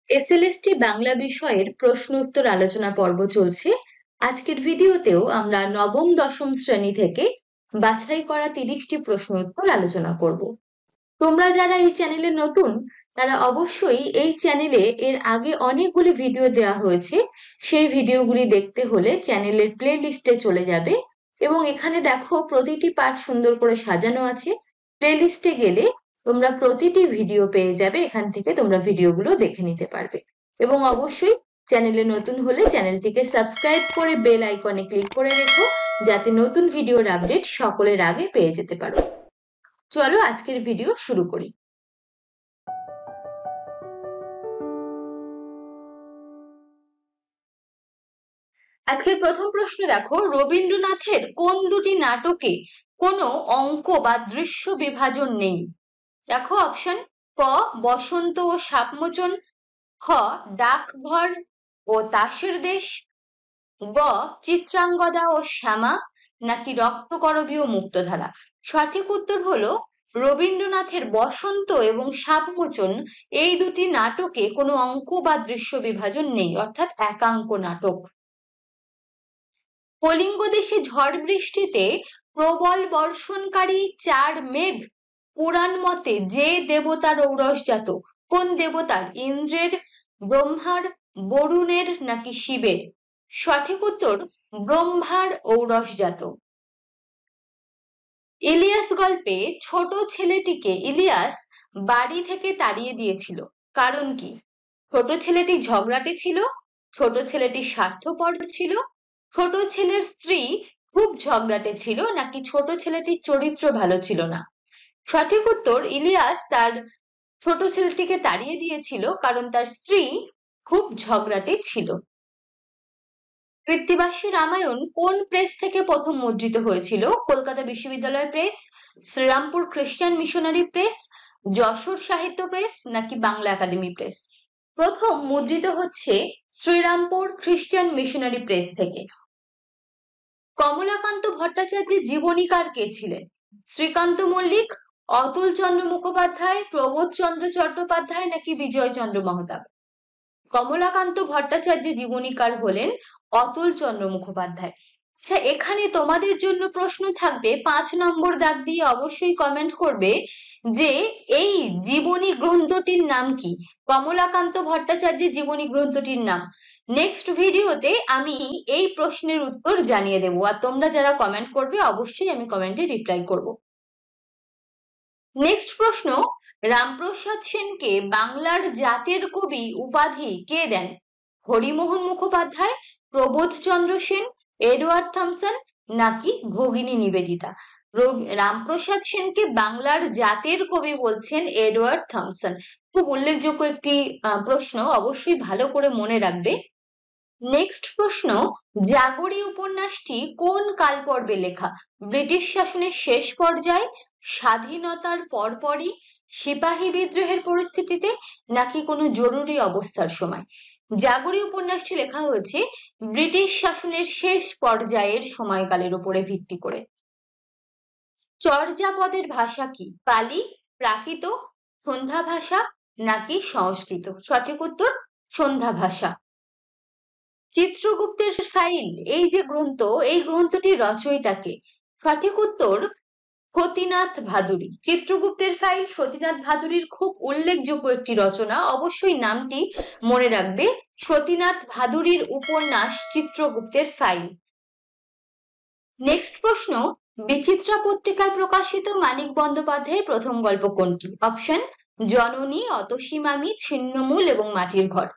SLST Bangla বিষয়ের প্রশ্ন উত্তর আলোচনা পর্ব চলছে। আজকের ভিডিওতেও আমরা নবম দশম শ্রেণী থেকে বাছাই করা 30টি প্রশ্ন উত্তর আলোচনা করব। তোমরা যারা এই চ্যানেলে নতুন তারা অবশ্যই এই চ্যানেলে এর আগে অনেকগুলি ভিডিও দেওয়া হয়েছে, সেই ভিডিওগুলি দেখতে হলে চ্যানেলের প্লে লিস্টে চলে যাবে এবং এখানে দেখো প্রতিটি পার্ট সুন্দর করে সাজানো আছে। প্লে লিস্টে গেলে তোমরা প্রতিটি ভিডিও পেয়ে যাবে, এখান থেকে তোমরা ভিডিওগুলো দেখে নিতে পারবে। এবং অবশ্যই চ্যানেলে নতুন হলে চ্যানেলটিকে সাবস্ক্রাইব করে বেল আইকনে ক্লিক করে রেখো, যাতে নতুন ভিডিওর আপডেট সকলের আগে পেয়ে যেতে পারো। চলো আজকের ভিডিও শুরু করি। আজকের প্রথম প্রশ্ন দেখো, রবীন্দ্রনাথের কোন দুটি নাটকে কোনো অঙ্ক বা দৃশ্য বিভাজন নেই? দেখো অপশন: ক বসন্ত ও সাপমোচন, খ ডাকঘর ও তাসের দেশ, গ চিত্রাঙ্গদা ও শ্যামা, নাকি রক্তকরবী ও মুক্তধারা। সঠিক উত্তর হলো রবীন্দ্রনাথের বসন্ত এবং সাপমোচন এই দুটি নাটকে কোনো অঙ্ক বা দৃশ্য বিভাজন নেই, অর্থাৎ একাঙ্ক নাটক। কলিঙ্গ দেশে ঝড় বৃষ্টিতে প্রবল বর্ষণকারী চার মেঘ পুরাণ মতে যে দেবতার ঔরসজাত, কোন দেবতার? ইন্দ্রের, ব্রহ্মার, বরুণের, নাকি শিবের। সঠিক উত্তর ব্রহ্মার ঔরসজাত। ইলিয়াস গল্পে ছোট ছেলেটিকে ইলিয়াস বাড়ি থেকে তাড়িয়ে দিয়েছিল, কারণ কি? ছোট ছেলেটি ঝগড়াটে ছিল, ছোট ছেলেটি স্বার্থপর ছিল, ছোট ছেলের স্ত্রী খুব ঝগড়াটে ছিল, নাকি ছোট ছেলেটির চরিত্র ভালো ছিল না। সঠিক উত্তর ইলিয়াস তার ছোট ছেলেটিকে তাড়িয়ে দিয়েছিল কারণ তার স্ত্রী খুব ঝগড়াটে ছিল। কৃত্তিবাসী রামায়ণ কোন প্রেস থেকে প্রথম মুদ্রিত হয়েছিল? কলকাতা বিশ্ববিদ্যালয় প্রেস, শ্রীরামপুর খ্রিস্টান মিশনারি প্রেস, যশোর সাহিত্য প্রেস, নাকি বাংলা একাডেমি প্রেস। প্রথম মুদ্রিত হচ্ছে শ্রীরামপুর খ্রিস্টান মিশনারি প্রেস থেকে। কমলাকান্ত ভট্টাচার্যের জীবনীকার কে ছিলেন? শ্রীকান্ত মল্লিক, অতুল চন্দ্র মুখোপাধ্যায়, প্রবোধ চন্দ্র চট্টোপাধ্যায়, নাকি বিজয় চন্দ্র মহতাব। কমলাকান্ত ভট্টাচার্যের জীবনীকার হলেন অতুল চন্দ্র মুখোপাধ্যায়। আচ্ছা, এখানে তোমাদের জন্য প্রশ্ন থাকবে, 5 নম্বর দাগ দিয়ে অবশ্যই কমেন্ট করবে যে এই জীবনী গ্রন্থটির নাম কি? কমলাকান্ত ভট্টাচার্যের জীবনী গ্রন্থটির নাম। নেক্সট ভিডিওতে আমি এই প্রশ্নের উত্তর জানিয়ে দেবো, আর তোমরা যারা কমেন্ট করবে অবশ্যই আমি কমেন্টে রিপ্লাই করব। নেক্সট প্রশ্ন, রামপ্রসাদ সেনকে বাংলার জাতের কবি উপাধি কে দেন? হরিমোহন মুখোপাধ্যায়, প্রবোধচন্দ্র সেন, এডওয়ার্ড থমসন, নাকি ভগিনী নিবেদিতা। রামপ্রসাদ সেনকে বাংলার জাতের কবি বলছেন এডওয়ার্ড থমসন। খুব উল্লেখযোগ্য একটি প্রশ্ন, অবশ্যই ভালো করে মনে রাখবে। নেক্সট প্রশ্ন, জাগরি উপন্যাসটি কোন কালপর্বে লেখা? ব্রিটিশ শাসনের শেষ পর্যায়ে, স্বাধীনতার পরপরই, সিপাহী বিদ্রোহের পরিস্থিতিতে, নাকি কোনো জরুরি অবস্থার সময়। জাগরি উপন্যাসটি লেখা হয়েছে ব্রিটিশ শাসনের শেষ পর্যায়ের সময়কালের উপরে ভিত্তি করে। চর্যাপদের ভাষা কি? পালি, প্রাকৃত, সন্ধ্যা ভাষা, নাকি সংস্কৃত। সঠিক উত্তর সন্ধ্যা ভাষা। চিত্রগুপ্তের ফাইল এই যে গ্রন্থ, এই গ্রন্থটির রচয়িতা কে? সঠিক উত্তর সতীনাথ ভাদুড়ী। চিত্রগুপ্তের ফাইল সতীনাথ ভাদুড়ীর খুব উল্লেখযোগ্য একটি রচনা, অবশ্যই নামটি মনে রাখবে, সতীনাথ ভাদুড়ীর উপন্যাস চিত্রগুপ্তের ফাইল। নেক্সট প্রশ্ন, বিচিত্রা পত্রিকায় প্রকাশিত মানিক বন্দ্যোপাধ্যায়ের প্রথম গল্প কোনটি? অপশন: জননী, অতসী মামি, ছিন্নমূল এবং মাটির ঘর।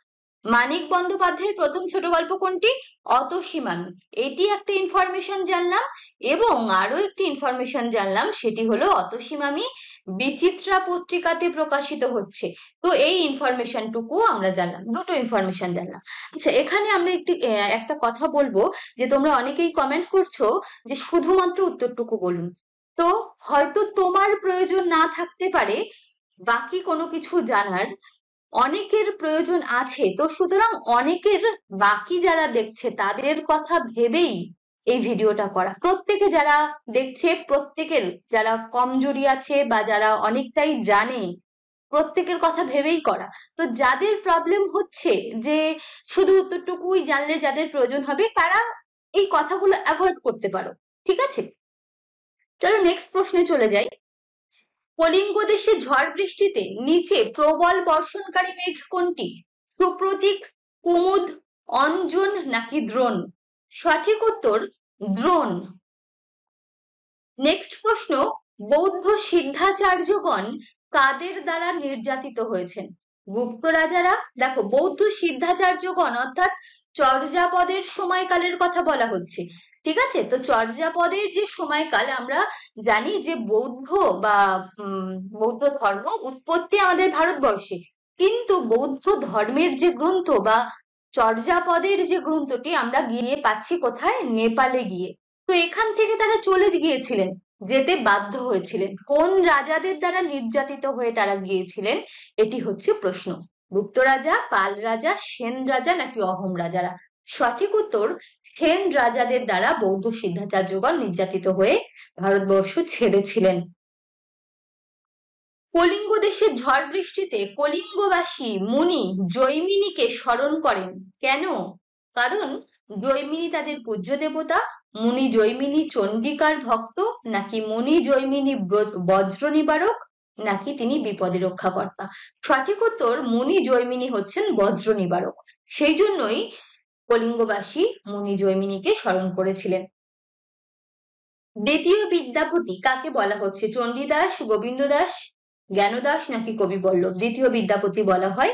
মানিক বন্দ্যোপাধ্যায়ের প্রথম ছোট গল্প কোনটি? অতসী মামি। এটি একটা ইনফরমেশন জানলাম, এবং আরো একটি ইনফরমেশন জানলাম, সেটি হলো অতসী মামি বিচিত্রা পত্রিকাতে প্রকাশিত হচ্ছে। তো এই ইনফরমেশনটুকু আমরা জানলাম, দুটো ইনফরমেশন জানলাম। আচ্ছা, এখানে আমরা একটা কথা বলবো, যে তোমরা অনেকেই কমেন্ট করছো যে শুধুমাত্র উত্তরটুকু বলুন। তো হয়তো তোমার প্রয়োজন না থাকতে পারে বাকি কোনো কিছু জানার, অনেকের প্রয়োজন আছে, তো সুতরাং অনেকের, বাকি যারা দেখছে তাদের কথা ভেবেই এই ভিডিওটা করা। প্রত্যেকে যারা দেখছে, প্রত্যেকের যারা কমজোরি আছে বা যারা অনেকটাই জানে প্রত্যেকের কথা ভেবেই করা। তো যাদের প্রবলেম হচ্ছে যে শুধু উত্তরটুকুই জানলে যাদের প্রয়োজন হবে, তারা এই কথাগুলো অ্যাভয়েড করতে পারো, ঠিক আছে? চলো নেক্সট প্রশ্নে চলে যাই। কলিঙ্গ দেশে ঝড় বৃষ্টিতে নিচে প্রবল বর্ষণকারী মেঘ কোনটি? সুপ্রতীক, কুমুদ, অঞ্জন নাকি দ্রোণ? সঠিক উত্তর দ্রোণ। নেক্সট প্রশ্ন, বৌদ্ধ সিদ্ধাচার্যগণ কাদের দ্বারা নির্যাতিত হয়েছেন? গুপ্ত রাজারা। দেখো, বৌদ্ধ সিদ্ধাচার্যগণ অর্থাৎ চর্যাপদের সময়কালের কথা বলা হচ্ছে, ঠিক আছে? তো চর্যাপদের যে সময়কাল, আমরা জানি যে বৌদ্ধ বা বৌদ্ধ ধর্ম উৎপত্তি আমাদের ভারতবর্ষে, কিন্তু বৌদ্ধ ধর্মের যে গ্রন্থ বা চর্যাপদের যে গ্রন্থটি আমরা গিয়ে পাচ্ছি কোথায়? নেপালে গিয়ে। তো এখান থেকে তারা চলে গিয়েছিলেন, যেতে বাধ্য হয়েছিলেন। কোন রাজাদের দ্বারা নির্যাতিত হয়ে তারা গিয়েছিলেন, এটি হচ্ছে প্রশ্ন। গুপ্ত রাজা, পাল রাজা, সেন রাজা নাকি অহোম রাজারা? সঠিক উত্তর সেন রাজাদের দ্বারা বৌদ্ধ সিদ্ধাচার্যগণ নির্যাতিত হয়ে ভারতবর্ষ ছেড়েছিলেন। কলিঙ্গ দেশের ঝড় বৃষ্টিতে কলিঙ্গবাসী মুনি জৈমিনীকে স্মরণ করেন কেন? কারণ জৈমিনী তাদের পূজ্য দেবতা, মুনি জৈমিনী চণ্ডিকার ভক্ত, নাকি মুনি জৈমিনী বজ্র নিবারক, নাকি তিনি বিপদে রক্ষাকর্তা? সঠিক উত্তর মুনি জৈমিনী হচ্ছেন বজ্র নিবারক, সেই জন্যই কলিঙ্গবাসী মুনি জৈমিনীকে স্মরণ করেছিলেন। দ্বিতীয় বিদ্যাপতি কাকে বলা হচ্ছে? চণ্ডীদাস, গোবিন্দ দাস, জ্ঞানদাস নাকি কবি বল্লভ? দ্বিতীয় বিদ্যাপতি বলা হয়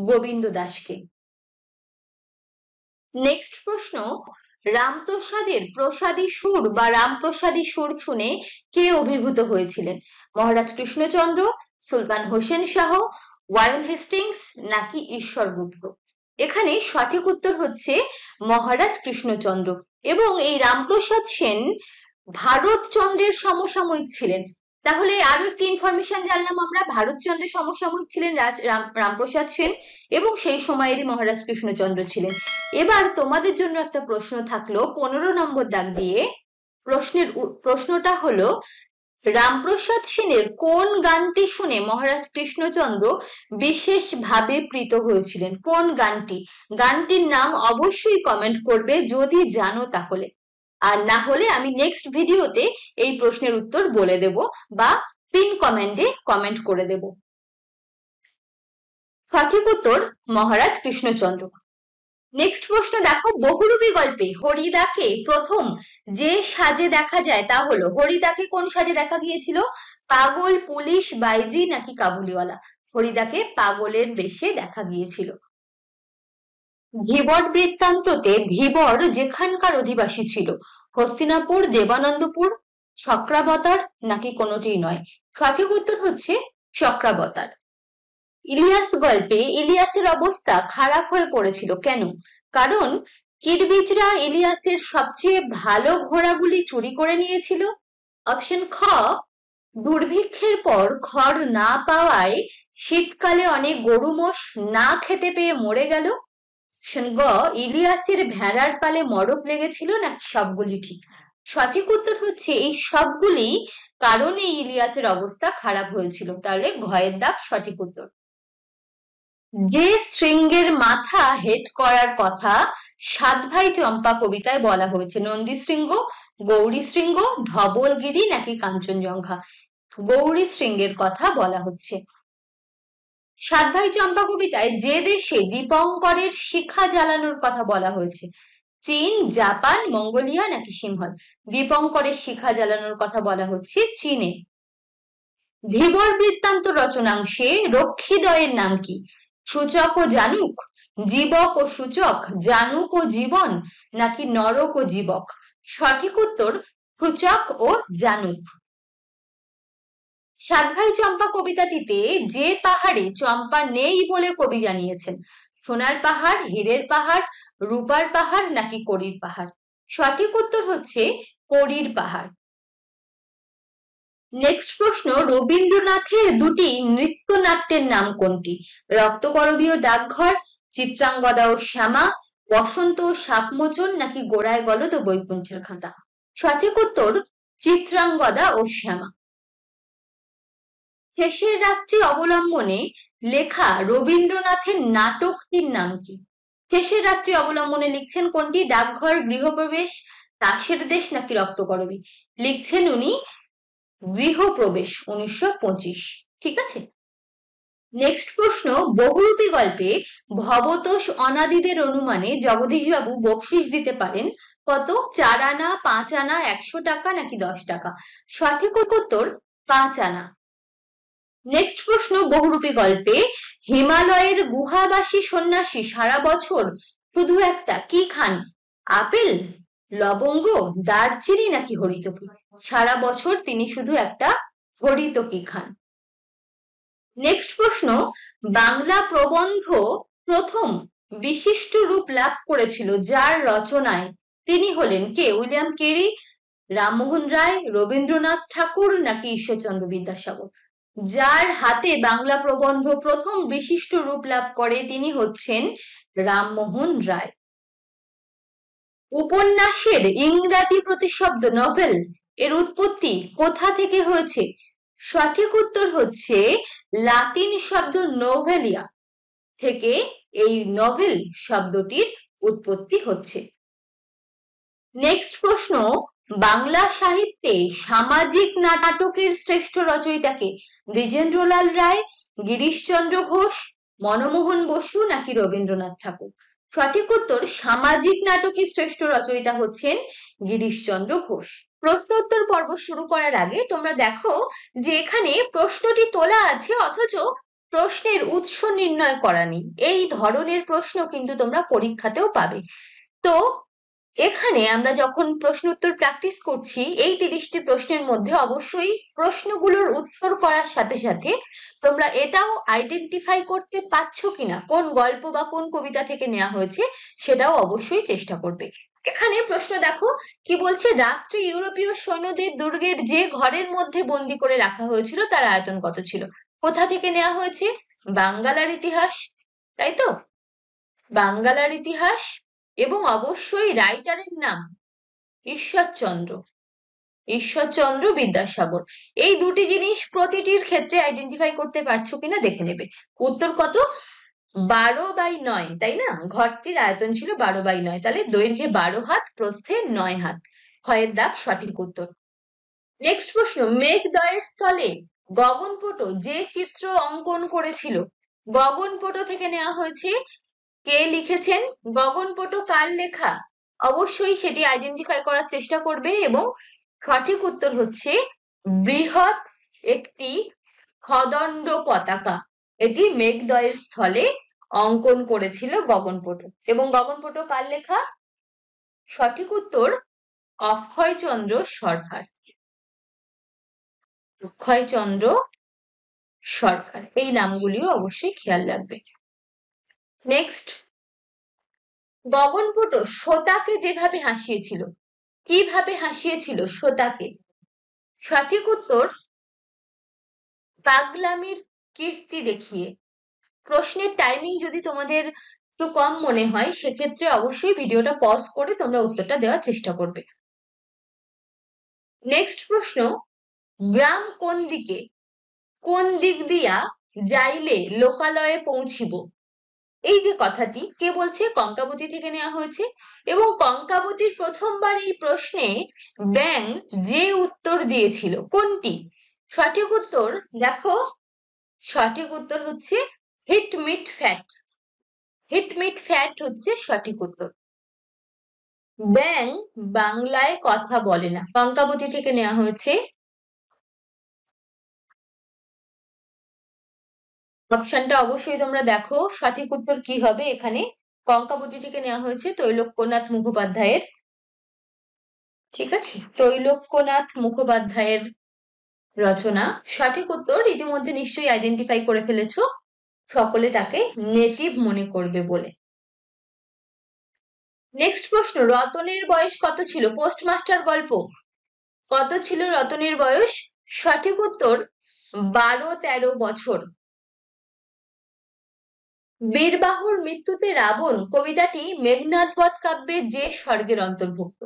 গোবিন্দ দাসকে। নেক্সট প্রশ্ন, রামপ্রসাদের প্রসাদী সুর বা রামপ্রসাদী সুর শুনে কে অভিভূত হয়েছিলেন? মহারাজ কৃষ্ণচন্দ্র, সুলতান হোসেন শাহ, ওয়ারেন হেস্টিংস নাকি ঈশ্বর গুপ্ত? এখানে সঠিক উত্তর হচ্ছে মহারাজ কৃষ্ণচন্দ্র। এবং এই রামপ্রসাদ সেন ভারতচন্দ্রের সমসাময়িক ছিলেন। তাহলে আরো একটি ইনফরমেশন জানলাম আমরা, ভারতচন্দ্রের সমসাময়িক ছিলেন রামপ্রসাদ সেন, এবং সেই সময়েরই মহারাজ কৃষ্ণচন্দ্র ছিলেন। এবার তোমাদের জন্য একটা প্রশ্ন থাকলো 15 নম্বর দাগ দিয়ে। প্রশ্নটা হলো, রামপ্রসাদ সেনের কোন গানটি শুনে মহারাজ কৃষ্ণচন্দ্র বিশেষভাবে প্রীত হয়েছিলেন? কোন গানটি? গানটির নাম অবশ্যই কমেন্ট করবে যদি জানো তাহলে, আর না হলে আমি নেক্সট ভিডিওতে এই প্রশ্নের উত্তর বলে দেব বা পিন কমেন্টে কমেন্ট করে দেব। সঠিক উত্তর মহারাজ কৃষ্ণচন্দ্র। নেক্সট প্রশ্ন দেখো, বহুরূপী গল্পে হরিদাকে প্রথম যে সাজে দেখা যায় তা হলো, হরিদাকে কোন সাজে দেখা গিয়েছিল? পাগল, পুলিশ, বাইজি নাকি কাবুলিওয়ালা? হরিদাকে পাগলের বেশে দেখা গিয়েছিল। ধীবর বৃত্তান্ততে ধীবর যেখানকার অধিবাসী ছিল, হস্তিনাপুর, দেবানন্দপুর, চক্রাবতার নাকি কোনোটিই নয়? সঠিক উত্তর হচ্ছে চক্রাবতার। ইলিয়াস গল্পে ইলিয়াসের অবস্থা খারাপ হয়ে পড়েছিল কেন? কারণ কিরবিজরা ইলিয়াসের সবচেয়ে ভালো ঘোড়াগুলি চুরি করে নিয়েছিল। অপশন খ, দুর্ভিক্ষের পর খড় না পাওয়ায় শীতকালে অনেক গরু মোষ না খেতে পেয়ে মরে গেল। গ, ইলিয়াসের ভেড়ার পালে মড়ক লেগেছিল নাকি সবগুলি ঠিক? সঠিক উত্তর হচ্ছে এই সবগুলি কারণে ইলিয়াসের অবস্থা খারাপ হয়েছিল, তাহলে ঘয়ের দাগ সঠিক উত্তর। যে শৃঙ্গের মাথা হেট করার কথা সাত ভাই চম্পা কবিতায় বলা হয়েছে, নন্দী শৃঙ্গ, গৌরী শৃঙ্গ, ধবলগিরি নাকি কাঞ্চনজঙ্ঘা? গৌরী শৃঙ্গের কথা বলা হচ্ছে। সাত ভাই চম্পা কবিতায় যে দেশে দীপঙ্করের শিখা জ্বালানোর কথা বলা হয়েছে, চীন, জাপান, মঙ্গোলিয়া নাকি সিংহল? দীপঙ্করের শিখা জ্বালানোর কথা বলা হচ্ছে চীনে। ধীবর বৃত্তান্ত রচনাংশে রক্ষীদ্বয়ের নাম কি? সূচক ও জানুক, জীবক ও সূচক, জানুক ও জীবন নাকি নরক ও জীবক? সঠিক উত্তর সূচক ও জানুক। সাত ভাই চম্পা কবিতাটিতে যে পাহাড়ে চম্পা নেই বলে কবি জানিয়েছেন, সোনার পাহাড়, হীরের পাহাড়, রূপার পাহাড় নাকি কড়ির পাহাড়? সঠিক উত্তর হচ্ছে কড়ির পাহাড়। নেক্সট প্রশ্ন, রবীন্দ্রনাথের দুটি নৃত্যনাট্যের নাম কোনটি? রক্তকরবী ও ডাকঘর, চিত্রাঙ্গদা ও শ্যামা, বসন্ত ও সাপমোচন নাকি গোড়ায় গলদ ও বৈকুণ্ঠের খাতা? সঠিক উত্তর চিত্রাঙ্গদা ও শ্যামা। শেষের রাত্রি অবলম্বনে লেখা রবীন্দ্রনাথের নাটকটির নাম কি? শেষের রাত্রি অবলম্বনে লিখছেন কোনটি? ডাকঘর, গৃহপ্রবেশ, তাসের দেশ নাকি রক্তকরবী? লিখছেন উনি গৃহপ্রবেশ, 1925। ঠিক আছে। নেক্সট প্রশ্ন, বহুরূপী গল্পে ভবতোষ অনাদিদের অনুমানে জগদীশবাবু বকশিস দিতে পারেন কত? 4 আনা, 5 আনা, 100 টাকা নাকি 10 টাকা? সঠিক উত্তর 5 আনা। নেক্সট প্রশ্ন, বহুরূপী গল্পে হিমালয়ের গুহাবাসী সন্ন্যাসী সারা বছর শুধু একটা কি খান? আপেল, লবঙ্গ, দারচিনি নাকি হরিতকি? সারা বছর তিনি শুধু একটা হরিতকি খান। নেক্সট প্রশ্ন, বাংলা প্রবন্ধ প্রথম বিশিষ্ট রূপ লাভ করেছিল যার রচনায় তিনি হলেন কে? উইলিয়াম কেরি, রামমোহন রায়, রবীন্দ্রনাথ ঠাকুর নাকি ঈশ্বরচন্দ্র বিদ্যাসাগর? যার হাতে বাংলা প্রবন্ধ প্রথম বিশিষ্ট রূপ লাভ করে তিনি হচ্ছেন রামমোহন রায়। উপন্যাসের ইংরাজি প্রতিশব্দ নভেল এর উৎপত্তি কোথা থেকে হয়েছে? সঠিক উত্তর হচ্ছে লাতিন শব্দ নোভেলিয়া থেকে এই নভেল শব্দটির উৎপত্তি হচ্ছে। নেক্সট প্রশ্ন, বাংলা সাহিত্যে সামাজিক নাটকের শ্রেষ্ঠ রচয়িতাকে? দ্বিজেন্দ্রলাল রায়, গিরিশচন্দ্র ঘোষ, মনমোহন বসু নাকি রবীন্দ্রনাথ ঠাকুর? সঠিক উত্তর সামাজিক নাটকের শ্রেষ্ঠ রচয়িতা হচ্ছেন গিরিশচন্দ্র ঘোষ। প্রশ্ন উত্তর পর্ব শুরু করার আগে তোমরা দেখো যে এখানে প্রশ্নটি তোলা আছে অথচ প্রশ্নের উৎস নির্ণয় করা নেই। এই ধরনের প্রশ্ন কিন্তু তোমরা পরীক্ষাতেও পাবে। তো এখানে আমরা যখন প্রশ্ন উত্তর প্র্যাকটিস করছি এই 30টি প্রশ্নের মধ্যে অবশ্যই প্রশ্নগুলোর উত্তর করার সাথে সাথে তোমরা এটাও আইডেন্টিফাই করতে পারছো কিনা কোন গল্প বা কোন কবিতা থেকে নেওয়া হয়েছে সেটাও অবশ্যই চেষ্টা করবে। এখানে প্রশ্ন দেখো কি বলছে, রাত্রে ইউরোপীয় সৈন্যদের দুর্গের যে ঘরের মধ্যে বন্দি করে রাখা হয়েছিল তার আয়তন কত ছিল? কোথা থেকে নেওয়া হয়েছে? বাঙ্গালার ইতিহাস, তাই তো? বাঙ্গালার ইতিহাস, এবং অবশ্যই রাইটারের নাম ঈশ্বরচন্দ্র বিদ্যাসাগর। এই দুটি জিনিস প্রতিটির ক্ষেত্রে আইডেন্টিফাই করতে পারছো কিনা দেখে নেবে। উত্তর কত? 12/9, তাই না? ঘরটির আয়তন ছিল 12/9, তাহলে দৈর্ঘ্যে 12 হাত, প্রস্থে 9 হাত। ক্ষয়ের দাগ সঠিক উত্তর। নেক্সট প্রশ্ন, মেঘদয়ের স্থলে গগনপট যে চিত্র অঙ্কন করেছিল গগনপট থেকে নেওয়া হয়েছে। কে লিখেছেন? গগনপট কার লেখা? অবশ্যই সেটি আইডেন্টিফাই করার চেষ্টা করবে এবং সঠিক উত্তর হচ্ছে বৃহৎ একটি খদণ্ড পতাকা। এটি মেঘদয়ের স্থলে অঙ্কন করেছিল গগনপট। এবং গগনপট কার লেখা? সঠিক উত্তর অক্ষয়চন্দ্র সরকার। অক্ষয়চন্দ্র সরকার, এই নামগুলিও অবশ্যই খেয়াল রাখবে। নেক্সট, গগনপট শ্রোতাকে যেভাবে হাসিয়েছিল, কিভাবে হাসিয়েছিল শ্রোতাকে? সঠিক উত্তর পাগলামির কীর্তি দেখিয়ে। প্রশ্নের টাইমিং যদি তোমাদের একটু কম মনে হয় সেক্ষেত্রে অবশ্যই ভিডিওটা পজ করে তোমরা উত্তরটা দেওয়ার চেষ্টা করবে। নেক্সট প্রশ্ন, গ্রাম কোন দিকে? কোন দিক দিয়া যাইলে লোকালয়ে পৌঁছিব? এই যে কথাটি কে বলছে? কঙ্কাবতী থেকে নেওয়া হয়েছে। এবং কঙ্কাবতীর প্রথমবার এই প্রশ্নে ব্যাং যে উত্তর দিয়েছিল কোনটি? সঠিক উত্তর দেখো, সঠিক উত্তর হচ্ছে heat meat fat. Heat meat fat হচ্ছে সঠিক উত্তর। ব্যাং বাংলায় কথা বলে না, কঙ্কাবতী থেকে নেওয়া হয়েছে। অপশনটা অবশ্যই তোমরা দেখো সঠিক উত্তর কি হবে। এখানে কঙ্কাবতী থেকে নেওয়া হয়েছে ত্রৈলোক্যনাথ মুখোপাধ্যায়ের। ঠিক আছে, ত্রৈলোক্যনাথ মুখোপাধ্যায়ের রচনা। সঠিক উত্তর ইতিমধ্যে নিশ্চয়ই আইডেন্টিফাই করে ফেলেছো, সকলে তাকে নেটিভ মনে করবে বলে। নেক্সট প্রশ্ন, রতনের বয়স কত ছিল? পোস্টমাস্টার গল্প। কত ছিল রতনের বয়স? সঠিক উত্তর 12-13 বছর। বীরবাহুর মৃত্যুতে রাবণ কবিতাটি মেঘনাদ বধ কাব্যের যে স্বর্গের অন্তর্ভুক্ত?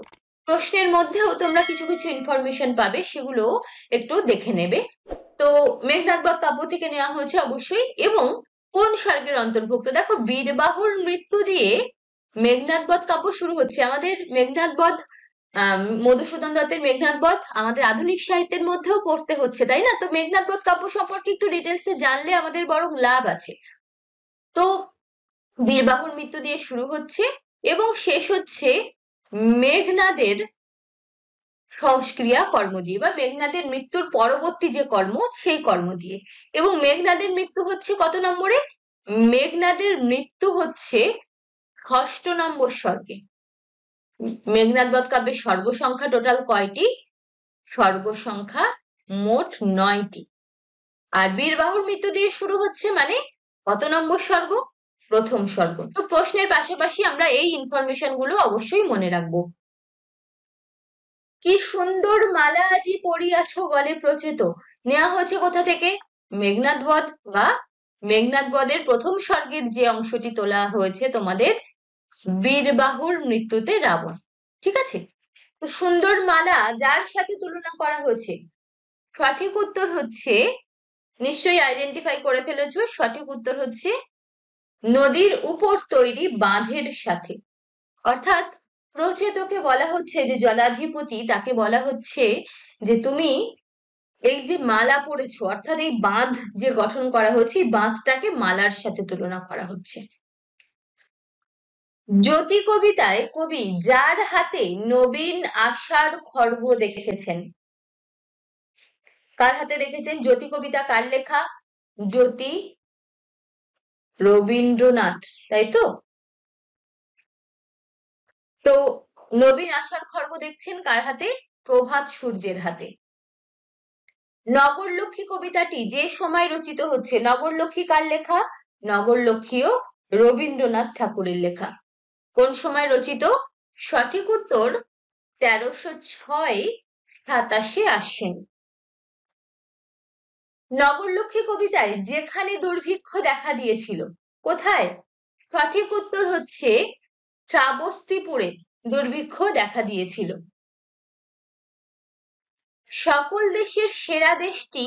প্রশ্নের মধ্যেও তোমরা কিছু কিছু ইনফরমেশন পাবে, সেগুলো একটু দেখে নেবে। তো মেঘনাদ বধ কাব্য থেকে নেওয়া হয়েছে অবশ্যই। এবং কোন স্বর্গের অন্তর্ভুক্ত? দেখো, বীরবাহুর মৃত্যু দিয়ে মেঘনাদ বধ কাব্য শুরু হচ্ছে। আমাদের মেঘনাদ বধ, মধুসূদন দত্তের মেঘনাদ বধ আমাদের আধুনিক সাহিত্যের মধ্যেও পড়তে হচ্ছে, তাই না? তো মেঘনাদ বধ কাব্য সম্পর্কে একটু ডিটেলসে জানলে আমাদের বরং লাভ আছে। তো বীরবাহুর মৃত্যু দিয়ে শুরু হচ্ছে এবং শেষ হচ্ছে মেঘনাদের সংস্ক্রিয়া কর্ম দিয়ে, বা মেঘনাদের মৃত্যুর পরবর্তী যে কর্ম সেই কর্ম দিয়ে। এবং মেঘনাদের মৃত্যু হচ্ছে কত নম্বরে? মেঘনাদের মৃত্যু হচ্ছে 6 নম্বর স্বর্গে। মেঘনাদ বধ কাব্যের স্বর্গ সংখ্যা টোটাল কয়টি? স্বর্গ সংখ্যা মোট 9টি। আর বীরবাহুর মৃত্যু দিয়ে শুরু হচ্ছে মানে কত নম্বর স্বর্গ? প্রথম স্বর্গ। তো প্রশ্নের পাশাপাশি আমরা এই ইনফরমেশন গুলো অবশ্যই মনে রাখবো। কি সুন্দর মালা আজি পরিয়াছ গলে প্রচেত, নেওয়া হয়েছে কোথা থেকে? মেঘনাদ বধ বা মেঘনাদ বধের প্রথম স্বর্গের যে অংশটি তোলা হয়েছে তোমাদের বীরবাহুর মৃত্যুতে রাবণ। ঠিক আছে? তো সুন্দর মালা যার সাথে তুলনা করা হয়েছে, সঠিক উত্তর হচ্ছে, নিশ্চয়ই আইডেন্টিফাই করে ফেলেছো, সঠিক উত্তর হচ্ছে নদীর উপর তৈরি বাঁধের সাথে। অর্থাৎ প্রচেতকে বলা হচ্ছে যে জলাধিপতি, তাকে বলা হচ্ছে যে তুমি এই যে মালা পড়েছো, অর্থাৎ এই বাঁধ যে গঠন করা হচ্ছে, এই বাঁধটাকে মালার সাথে তুলনা করা হচ্ছে। জ্যোতি কবিতায় কবি যার হাতে নবীন আশার খড়গ দেখেছেন, কার হাতে দেখেছেন? জ্যোতি কবিতা কার লেখা? জ্যোতি রবীন্দ্রনাথ, তাই তো? তো নবীন আশার খড়গ দেখছেন কার হাতে? প্রভাত সূর্যের হাতে। নগরলক্ষ্মী কবিতাটি যে সময় রচিত হচ্ছে, নগরলক্ষ্মী কার লেখা? নগরলক্ষ্মীও রবীন্দ্রনাথ ঠাকুরের লেখা। কোন সময় রচিত? সঠিক উত্তর 1306 27 আশ্বিন। নগরলক্ষ্মী কবিতায় যেখানে দুর্ভিক্ষ দেখা দিয়েছিল, কোথায়? সঠিক উত্তর হচ্ছে শ্রাবস্তিপুরে দুর্ভিক্ষ দেখা দিয়েছিল। সকল দেশের সেরা দেশটি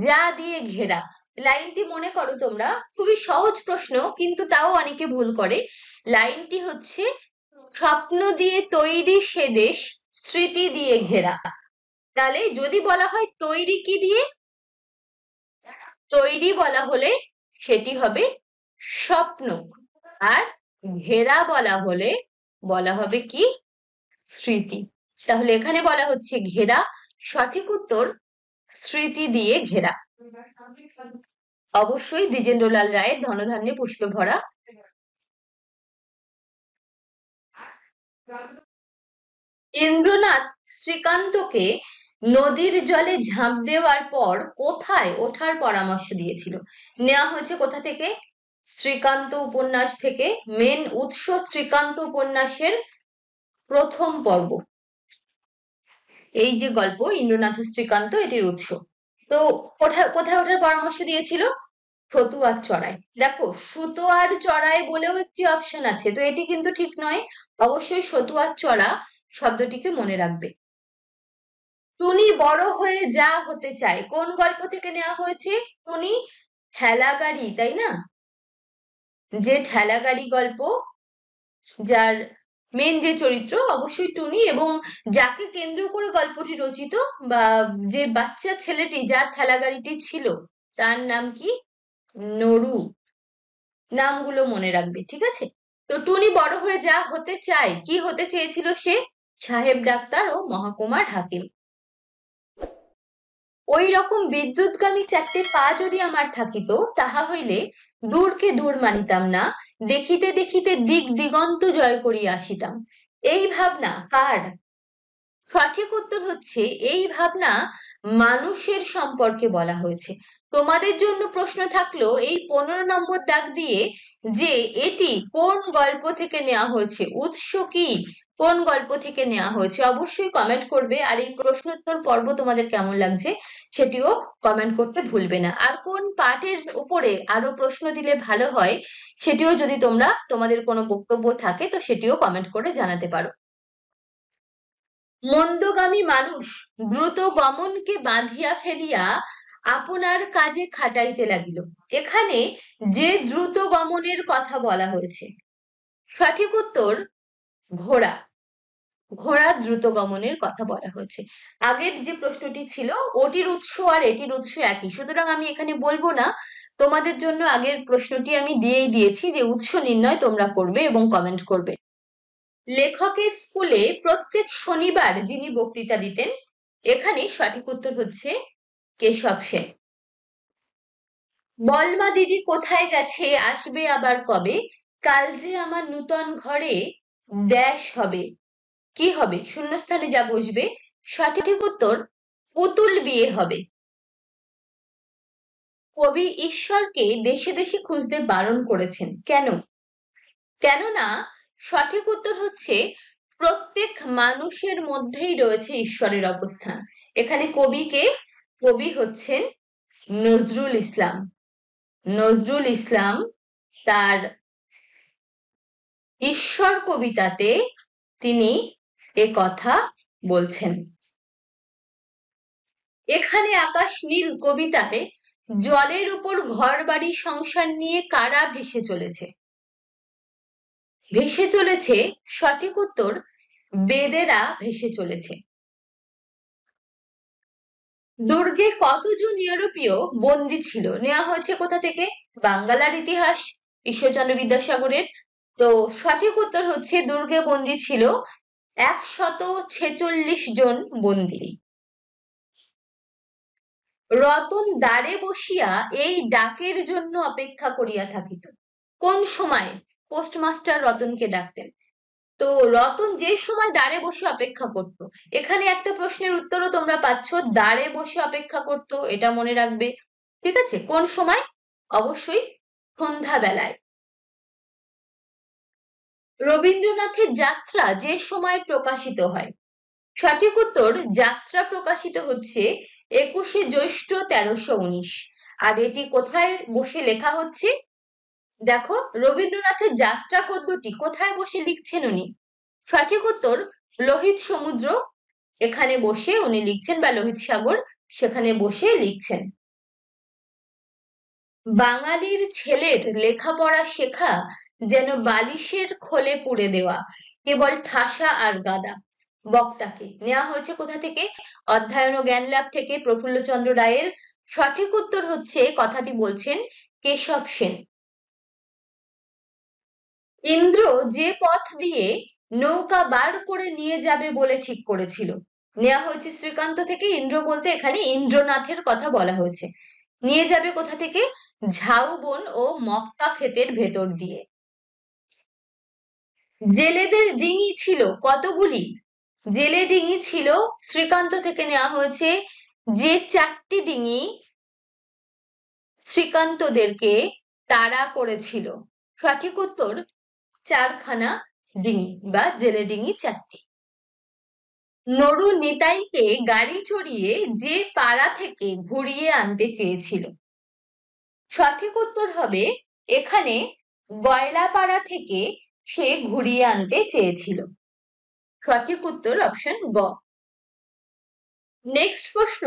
যা দিয়ে ঘেরা, লাইনটি মনে করো তোমরা, খুবই সহজ প্রশ্ন কিন্তু তাও অনেকে ভুল করে। লাইনটি হচ্ছে স্বপ্ন দিয়ে তৈরি সে দেশ স্মৃতি দিয়ে ঘেরা। তাহলে যদি বলা হয় তৈরি কি দিয়ে, তৈরি বলা হলে সেটি হবে স্বপ্ন, আর ঘেরা বলা হবে কি? স্মৃতি। তাহলে এখানে বলা হচ্ছে ঘেরা, সঠিক উত্তর স্মৃতি দিয়ে ঘেরা। অবশ্যই দ্বিজেন্দ্রলাল রায়ের ধনধান্যে পুষ্পে ভরা। ইন্দ্রনাথ শ্রীকান্তকে নদীর জলে ঝাঁপ দেওয়ার পর কোথায় ওঠার পরামর্শ দিয়েছিল? নেওয়া হয়েছে কোথা থেকে? শ্রীকান্ত উপন্যাস থেকে। মেন উৎস শ্রীকান্ত উপন্যাসের প্রথম পর্ব। এই যে গল্প ইন্দ্রনাথ শ্রীকান্ত, এটির উৎস। তো কোথায় ওঠার পরামর্শ দিয়েছিল? ফতুয়ার চড়াই। দেখো, সুতোয়ার চড়াই বলেও একটি অপশন আছে, তো এটি কিন্তু ঠিক নয়। অবশ্যই ফতুয়ার চড়া শব্দটিকে মনে রাখবে। টুনি বড় হয়ে যা হতে চায় কোন গল্প থেকে নেওয়া হয়েছে? টুনি ঠেলাগাড়ি, তাই না? যে ঠেলাগাড়ি গল্প, যার মেন যে চরিত্র অবশ্যই টুনি, এবং যাকে কেন্দ্র করে গল্পটি রচিত, বা যে বাচ্চা ছেলেটি যার ঠেলাগাড়িটি ছিল তার নাম কি? নরু। নামগুলো মনে রাখবে, ঠিক আছে? তো টুনি বড় হয়ে যা হতে চায়, কি হতে চেয়েছিল সে? সাহেব ডাক্তার ও মহকুমার হাকিম। ওই রকম বিদ্যুৎগামী 4টে পা যদি আমার থাকিত, তাহা হইলে দূরকে দূর মানিতাম না, দেখিতে দেখিতে দিক দিগন্ত জয় করিয়া আসিতাম। এই ভাবনা কার? সঠিক উত্তর হচ্ছে এই ভাবনা মানুষের সম্পর্কে বলা হয়েছে। তোমাদের জন্য প্রশ্ন থাকলো এই 15 নম্বর দাগ দিয়ে যে এটি কোন গল্প থেকে নেওয়া হয়েছে, উৎস কি, কোন গল্প থেকে নেওয়া হয়েছে, অবশ্যই কমেন্ট করবে। আর এই প্রশ্নোত্তর পর্ব তোমাদের কেমন লাগছে সেটিও কমেন্ট করতে ভুলবে না। আর কোন পাঠের উপরে আরো প্রশ্ন দিলে ভালো হয় সেটিও যদি তোমাদের কোনো বক্তব্য থাকে তো সেটিও কমেন্ট করে জানাতে পারো। মন্দগামী মানুষ দ্রুত গমনকে বাঁধিয়া ফেলিয়া আপনার কাজে খাটাইতে লাগিল। এখানে যে দ্রুত গমনের কথা বলা হয়েছে, সঠিক উত্তর ঘোড়া। ঘোড়া দ্রুত গমনের কথা বলা হয়েছে। আগের যে প্রশ্নটি ছিল ওটির উৎস আর এটির উৎস একই, সুতরাং আমি এখানে বলবো না। তোমাদের জন্য আগের প্রশ্নটি আমি দিয়েই দিয়েছি যে উৎস নির্ণয় তোমরা করবে এবং কমেন্ট করবে। লেখকের স্কুলে প্রত্যেক শনিবার যিনি বক্তৃতা দিতেন, এখানে সঠিক উত্তর হচ্ছে কেশব সেন। বলমা দিদি কোথায় গেছে, আসবে আবার কবে, কাল যে আমার নূতন ঘরে ড্যাশ হবে। কি হবে? শূন্যস্থানে যা বসবে। সঠিক উত্তর পুতুল বিয়ে হবে। কবি ঈশ্বরকে দেশে দেশে খুঁজতে বারণ করেছেন কেন? কেননা সঠিক উত্তর হচ্ছে প্রত্যেক মানুষের মধ্যেই রয়েছে ঈশ্বরের অবস্থান। এখানে কবি হচ্ছেন নজরুল ইসলাম। নজরুল ইসলাম তার ঈশ্বর কবিতাতে তিনি এ কথা বলছেন। এখানে আকাশ নীল কবিতায় জলের উপর ঘর বাড়ি সংসার নিয়ে কারা ভেসে চলেছে? ভেসে চলেছে সঠিক উত্তর বেদেরা ভেসে চলেছে। দুর্গে কতজন ইউরোপীয় বন্দী ছিল? নেওয়া হয়েছে কোথা থেকে? বাংলার ইতিহাস, ঈশ্বরচন্দ্র বিদ্যাসাগরের। তো সঠিক উত্তর হচ্ছে দুর্গে বন্দী ছিল 146 জন বন্দী। রতন দ্বারে বসিয়া এই ডাকের জন্য অপেক্ষা করিয়া থাকিত। কোন সময় পোস্টমাস্টার রতনকে ডাকতেন? তো রতন যে সময় দ্বারে বসে অপেক্ষা করত, এখানে একটা প্রশ্নের উত্তরও তোমরা পাচ্ছ, দ্বারে বসে অপেক্ষা করত, এটা মনে রাখবে। ঠিক আছে, কোন সময়? অবশ্যই সন্ধ্যা বেলায়। রবীন্দ্রনাথের যাত্রা যে সময় প্রকাশিত হয়? সঠিক উত্তর যাত্রা প্রকাশিত হচ্ছে 21শে জ্যৈষ্ঠ 1319। আর এটি কোথায় বসে লেখা হচ্ছে? দেখো, রবীন্দ্রনাথের যাত্রা গদ্যটি কোথায় বসে লিখছেন উনি? সঠিক উত্তর লোহিত সমুদ্র, এখানে বসে উনি লিখছেন, বা লোহিত সাগর, সেখানে বসে লিখছেন। বাঙালির ছেলের লেখাপড়া শেখা যেন বালিশের খোলে পুড়ে দেওয়া, কেবল ঠাসা আর গাদা। বক্তাকে। নেওয়া হয়েছে কোথা থেকে? অধ্যয়ন ও জ্ঞান লাভ থেকে, প্রফুল্লচন্দ্র রায়ের। সঠিক উত্তর হচ্ছে কথাটি বলছেন কেশব সেন। ইন্দ্র যে পথ দিয়ে নৌকা বার করে নিয়ে যাবে বলে ঠিক করেছিল? নেওয়া হয়েছে শ্রীকান্ত থেকে। ইন্দ্র বলতে এখানে ইন্দ্রনাথের কথা বলা হয়েছে। নিয়ে যাবে কোথা থেকে? ঝাউবন ও মক্কা ক্ষেতের ভেতর দিয়ে। জেলেদের ডিঙি ছিল কতগুলি? জেলে ডিঙি ছিল, শ্রীকান্ত থেকে নেওয়া হয়েছে, যে 4টি ডিঙি শ্রীকান্তদেরকে তাড়া করেছিল। সঠিক উত্তর 4খানা ডিঙি বা জেলে ডিঙি 4টি। নরু নিতাইকে গাড়ি চড়িয়ে যে পাড়া থেকে ঘুরিয়ে আনতে চেয়েছিল? সঠিক উত্তর হবে এখানে গয়লাপাড়া থেকে সে ঘুরিয়ে আনতে চেয়েছিল। সঠিক উত্তর অপশন গ। নেক্সট প্রশ্ন,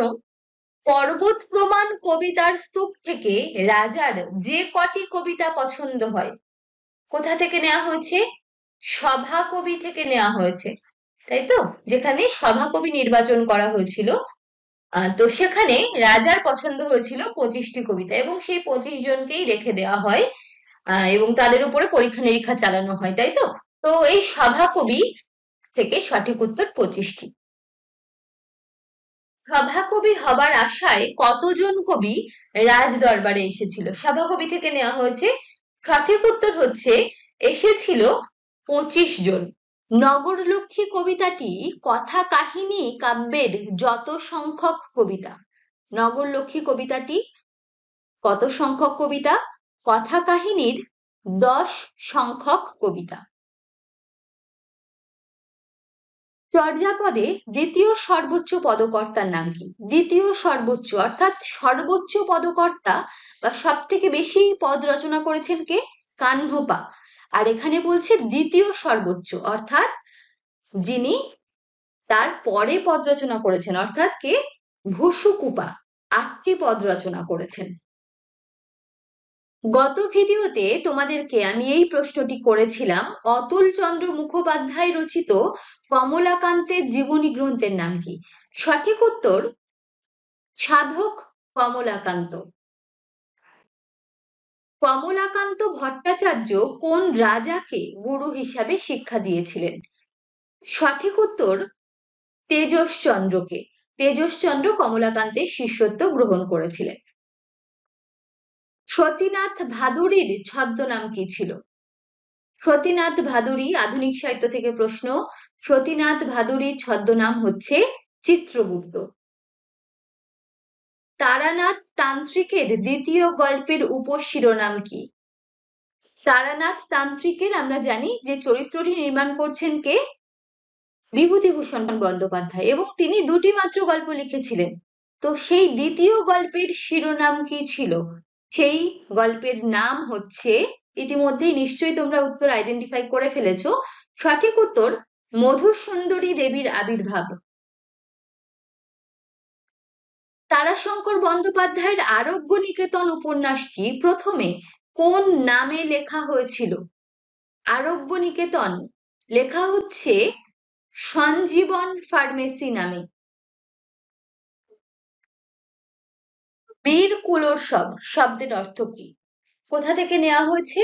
পর্বত প্রমাণ কবিতার স্তূপ থেকে রাজার যে কটি কবিতা পছন্দ হয়? কোথা থেকে নেওয়া হয়েছে? সভা কবি থেকে নেওয়া হয়েছে, তাই তো? যেখানে সভা কবি নির্বাচন করা হয়েছিল, তো সেখানে রাজার পছন্দ হয়েছিল 25টি কবিতা, এবং সেই 25 জনকেই রেখে দেওয়া হয় এবং তাদের উপরে পরীক্ষা নিরীক্ষা চালানো হয়, তাই তো? তো এই সভা কবি থেকে সঠিক উত্তর 25টি। সভাকবি হবার আশায় কতজন কবি রাজ দরবারে এসেছিল? সভাকবি থেকে নেওয়া হয়েছে। সঠিক উত্তর হচ্ছে এসেছিল 25 জন। নগরলক্ষ্মী কবিতাটি কথা কাহিনী কাব্যের যত সংখ্যক কবিতা? নগরলক্ষ্মী কবিতাটি কত সংখ্যক কবিতা? কথা কাহিনীর 10 সংখ্যক কবিতা। চর্যাপদে দ্বিতীয় সর্বোচ্চ পদকর্তার নাম কি? দ্বিতীয় সর্বোচ্চ অর্থাৎ সর্বোচ্চ পদকর্তা বা সব থেকে বেশি পদ রচনা করেছেন কে? কাহ্নপা। আর এখানে বলছে দ্বিতীয় সর্বোচ্চ অর্থাৎ যিনি তার পরে পদ রচনা করেছেন, অর্থাৎ কে? ভুসুকুপা। 8টি পদ রচনা করেছেন। গত ভিডিওতে তোমাদেরকে আমি এই প্রশ্নটি করেছিলাম, অতুল চন্দ্র মুখোপাধ্যায় রচিত কমলাকান্তের জীবনী গ্রন্থের নাম কি? সঠিক উত্তর সাধক কমলাকান্ত। কমলাকান্ত ভট্টাচার্য কোন রাজাকে গুরু হিসাবে শিক্ষা দিয়েছিলেন? সঠিক উত্তর তেজশ্চন্দ্রকে। তেজশ্চন্দ্র কমলাকান্তের শিষ্যত্ব গ্রহণ করেছিলেন। সতীনাথ ভাদুড়ীর ছদ্মনাম কি ছিল? সতীনাথ ভাদুড়ী, আধুনিক সাহিত্য থেকে প্রশ্ন। সতীনাথ ভাদুড়ীর ছদ্মনাম হচ্ছে চিত্রগুপ্ত। তারানাথ তান্ত্রিকের দ্বিতীয় গল্পের উপশিরোনাম কি? তারানাথ তান্ত্রিকের আমরা জানি যে চরিত্রটি নির্মাণ করছেন কে? বিভূতিভূষণ বন্দ্যোপাধ্যায়, এবং তিনি 2টি মাত্র গল্প লিখেছিলেন। তো সেই দ্বিতীয় গল্পের শিরোনাম কি ছিল? সেই গল্পের নাম হচ্ছে, ইতিমধ্যেই নিশ্চয়ই তোমরা উত্তর আইডেন্টিফাই করে ফেলেছো, সঠিক উত্তর মধুসুন্দরী দেবীর আবির্ভাব। তারাশঙ্কর বন্দ্যোপাধ্যায়ের আরোগ্য নিকেতন উপন্যাসটি প্রথমে কোন নামে লেখা হয়েছিল? আরোগ্য নিকেতন লেখা হচ্ছে সঞ্জীবন ফার্মেসি নামে। বীর কুলোৎসব শব্দের অর্থ কি? কোথা থেকে নেওয়া হয়েছে?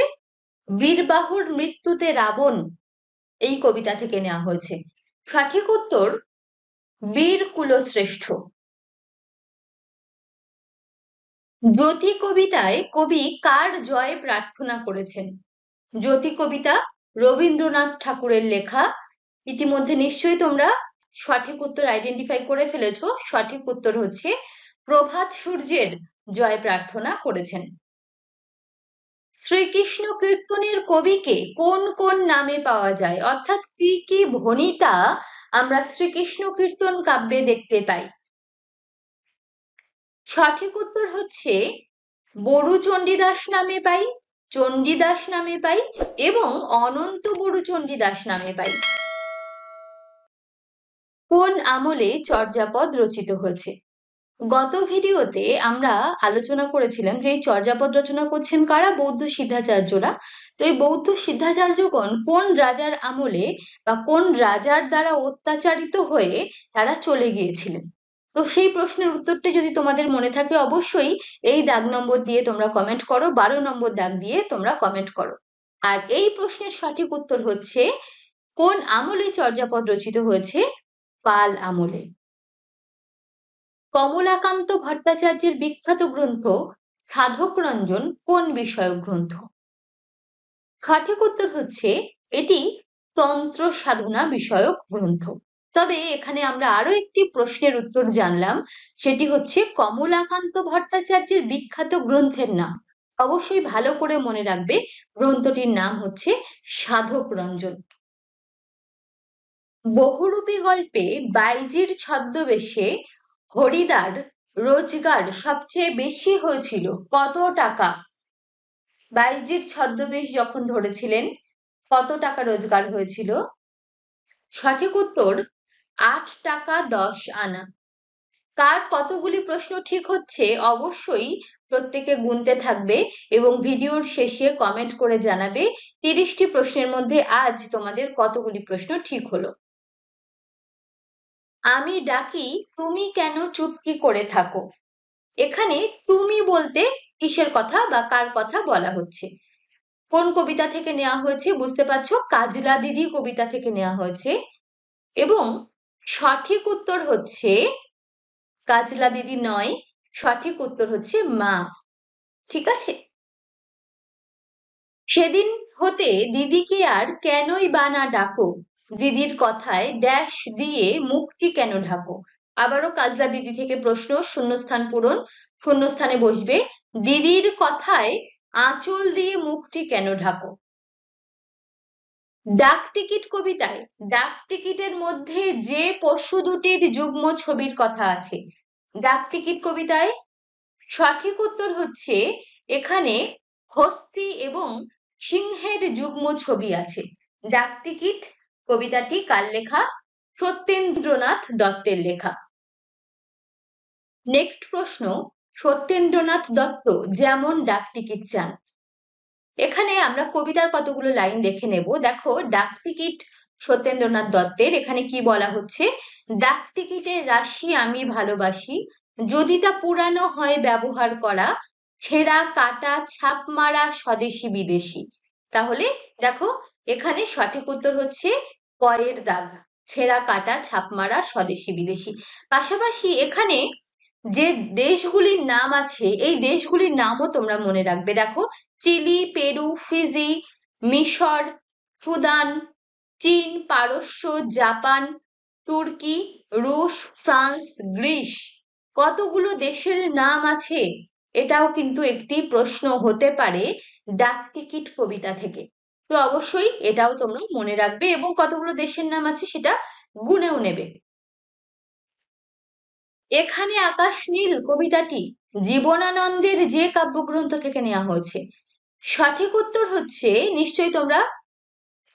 বীরবাহুর মৃত্যুতে রাবণ এই কবিতা থেকে নেওয়া হয়েছে। সঠিক উত্তর বীর কুলশ্রেষ্ঠ। জ্যোতি কবিতায় কবি কার জয় প্রার্থনা করেছেন? জ্যোতি কবিতা রবীন্দ্রনাথ ঠাকুরের লেখা। ইতিমধ্যে নিশ্চয়ই তোমরা সঠিক উত্তর আইডেন্টিফাই করে ফেলেছো। সঠিক উত্তর হচ্ছে প্রভাত সূর্যের জয় প্রার্থনা করেছেন। শ্রীকৃষ্ণ কীর্তনের কবিকে কোন কোন নামে পাওয়া যায়, অর্থাৎ কি কি ভণিতা আমরা শ্রীকৃষ্ণ কীর্তন কাব্যে দেখতে পাই? সঠিক উত্তর হচ্ছে বড়ু চণ্ডীদাস নামে পাই, চণ্ডীদাস নামে পাই এবং অনন্ত বড়ু চণ্ডীদাস নামে পাই। কোন আমলে চর্যাপদ রচিত হয়েছে? গত ভিডিওতে আমরা আলোচনা করেছিলাম যে এই চর্যাপদ রচনা করছেন কারা? বৌদ্ধ সিদ্ধাচার্যরা। তো এই বৌদ্ধ সিদ্ধাচার্যগণ কোন রাজার আমলে বা কোন রাজার দ্বারা অত্যাচারিত হয়ে তারা চলে গিয়েছিলেন? তো সেই প্রশ্নের উত্তরটি যদি তোমাদের মনে থাকে অবশ্যই এই দাগ নম্বর দিয়ে তোমরা কমেন্ট করো, 12 নম্বর দাগ দিয়ে তোমরা কমেন্ট করো। আর এই প্রশ্নের সঠিক উত্তর হচ্ছে কোন আমলে চর্যাপদ রচিত হয়েছে? পাল আমলে। কমলাকান্ত ভট্টাচার্যের বিখ্যাত গ্রন্থ সাধক রঞ্জন কোন বিষয়ক গ্রন্থ? সঠিক উত্তর হচ্ছে এটি তন্ত্র সাধনা বিষয়ক গ্রন্থ। তবে এখানে আমরা আরো একটি প্রশ্নের উত্তর জানলাম, সেটি হচ্ছে কমলাকান্ত ভট্টাচার্যের বিখ্যাত গ্রন্থের নাম। অবশ্যই ভালো করে মনে রাখবে, গ্রন্থটির নাম হচ্ছে সাধক রঞ্জন। বহুরূপী গল্পে বাইজির ছদ্মবেশে হরিদার রোজগার সবচেয়ে বেশি হয়েছিল কত টাকা? বাইজির ছদ্মবেশ যখন ধরেছিলেন কত টাকা রোজগার হয়েছিল? সঠিক উত্তর 8 টাকা 10 আনা। কার কতগুলি প্রশ্ন ঠিক হচ্ছে অবশ্যই প্রত্যেকে গুনতে থাকবে এবং ভিডিওর শেষে কমেন্ট করে জানাবে 30টি প্রশ্নের মধ্যে আজ তোমাদের কতগুলি প্রশ্ন ঠিক হলো। আমি ডাকি তুমি কেন চুপটি করে থাকো? এখানে তুমি বলতে কিসের কথা বা কার কথা বলা হচ্ছে? কোন কবিতা থেকে নেওয়া হয়েছে বুঝতে পারছো? কাজলা দিদি কবিতা থেকে নেওয়া হয়েছে এবং সঠিক উত্তর হচ্ছে কাজলা দিদি নয়, সঠিক উত্তর হচ্ছে মা। ঠিক আছে? সেদিন হতে দিদিকে আর কেনই বা না ডাকো, দিদির কথায় ড্যাশ দিয়ে মুখটি কেন ঢাকো? আবারও কাজলা দিদি থেকে প্রশ্ন, শূন্যস্থান পূরণ। শূন্যস্থানে বসবে দিদির কথায় আঁচল দিয়ে মুখটি কেন ঢাকো? ডাক টিকিট কবিতায় ডাক টিকিটের মধ্যে যে পশু দুটির যুগ্ম ছবির কথা আছে, ডাক টিকিট কবিতায় সঠিক উত্তর হচ্ছে এখানে হস্তি এবং সিংহের যুগ্ম ছবি আছে। ডাক টিকিট কবিতাটি কার লেখা? সত্যেন্দ্রনাথ দত্তের লেখা। নেক্সট প্রশ্ন, সত্যেন্দ্রনাথ দত্ত যেমন ডাক টিকিট চান। এখানে আমরা কবিতার কতগুলো লাইন দেখে নেব। দেখো, ডাক টিকিট সত্যেন্দ্রনাথ দত্তের এখানে কি বলা হচ্ছে, ডাক টিকিটের রাশি আমি ভালোবাসি, যদি তা পুরানো হয় ব্যবহার করা, ছেঁড়া কাটা ছাপ মারা স্বদেশি বিদেশি। তাহলে দেখো, এখানে সঠিক উত্তর হচ্ছে কয়ের দাগ, ছেঁড়া কাটা ছাপ মারা স্বদেশি বিদেশি। পাশাপাশি এখানে যে দেশগুলির নাম আছে এই দেশগুলির নামও তোমরা মনে রাখবে। দেখো, চিলি, পেরু, ফিজি, মিশর, সুদান, চীন, পারস্য, জাপান, তুর্কি, রুশ, ফ্রান্স, গ্রিস, কতগুলো দেশের নাম আছে, এটাও কিন্তু একটি প্রশ্ন হতে পারে ডাক টিকিট কবিতা থেকে। তো অবশ্যই এটাও তোমরা মনে রাখবে এবং কতগুলো দেশের নাম আছে সেটা গুনেও নেবে। এখানে আকাশ নীল কবিতাটি জীবনানন্দের যে কাব্যগ্রন্থ থেকে নেওয়া হয়েছে। সঠিক উত্তর হচ্ছে, নিশ্চয়ই তোমরা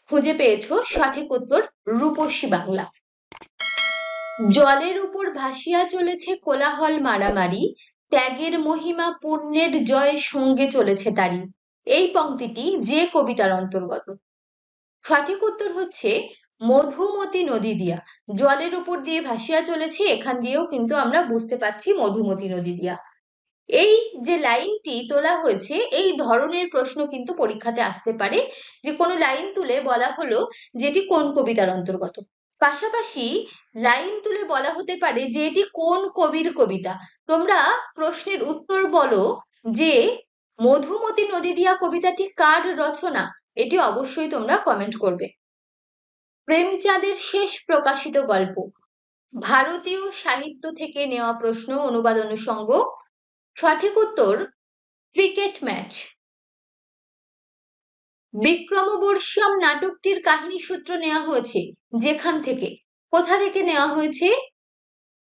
খুঁজে পেয়েছো, সঠিক উত্তর রূপসী বাংলা। জলের উপর ভাসিয়া চলেছে কোলাহল মারামারি, ত্যাগের মহিমা পুণ্যের জয় সঙ্গে চলেছে তারি। এই পংক্তিটি যে কবিতার অন্তর্গত? সঠিক উত্তর হচ্ছে মধুমতি নদী দিয়া। জলের উপর দিয়ে ভাসিয়া চলেছে, এখান দিয়েও কিন্তু আমরা বুঝতে পারছি মধুমতি নদী দিয়া। এই যে লাইনটি তোলা হয়েছে, এই ধরনের প্রশ্ন কিন্তু পরীক্ষাতে আসতে পারে, যে কোনো লাইন তুলে বলা হলো যেটি কোন কবিতার অন্তর্গত। পাশাপাশি লাইন তুলে বলা হতে পারে যে এটি কোন কবির কবিতা। তোমরা প্রশ্নের উত্তর বলো যে মধুমতি নদী দিয়া কবিতাটি কার রচনা, এটি অবশ্যই তোমরা কমেন্ট করবে। প্রেমচাঁদের শেষ প্রকাশিত গল্প, ভারতীয় সাহিত্য থেকে নেওয়া প্রশ্ন, অনুবাদ অনুষঙ্গ। সঠিক উত্তর ক্রিকেট ম্যাচ। বিক্রমবর্ষীয়ম নাটকটির কাহিনী সূত্র নেওয়া হয়েছে যেখান থেকে? কোথা থেকে নেওয়া হয়েছে?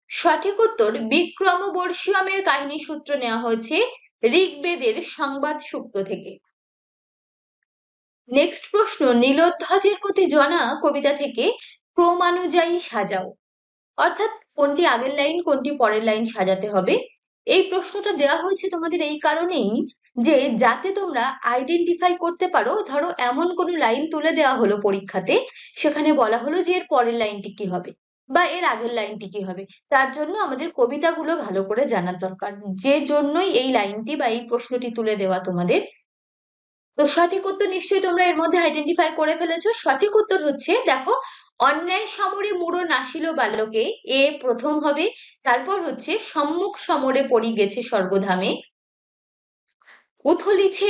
সঠিক উত্তর বিক্রমবর্ষীয়মের কাহিনী সূত্র নেওয়া হয়েছে ঋগ্বেদের সংবাদ সূক্ত থেকে। নেক্সট প্রশ্ন, নীলোধ্বজের প্রতি জনা কবিতা থেকে ক্রমানুযায়ী সাজাও। অর্থাৎ কোনটি আগের লাইন কোনটি পরের লাইন সাজাতে হবে। এই প্রশ্নটা দেওয়া হয়েছে তোমাদের এই কারণেই যে যাতে তোমরা আইডেন্টিফাই করতে পারো। ধরো এমন কোনো লাইন তুলে দেওয়া হলো পরীক্ষাতে, সেখানে বলা হলো যে এর পরের লাইনটি কি হবে বা এর আগের লাইনটি কি হবে, তার জন্য আমাদের কবিতাগুলো ভালো করে জানার দরকার, যে জন্যই এই লাইনটি বা এই প্রশ্নটি তুলে দেওয়া তোমাদের। তো সঠিক উত্তর নিশ্চয়ই তোমরা এর মধ্যে আইডেন্টিফাই করে ফেলেছো। সঠিক উত্তর হচ্ছে, দেখো, অন্যায় সমরে মুড়ো নাসিল বালকে, এ প্রথম হবে। তারপর হচ্ছে সম্মুখ সমরে পড়ি গেছে স্বর্গধামে, উথলিছে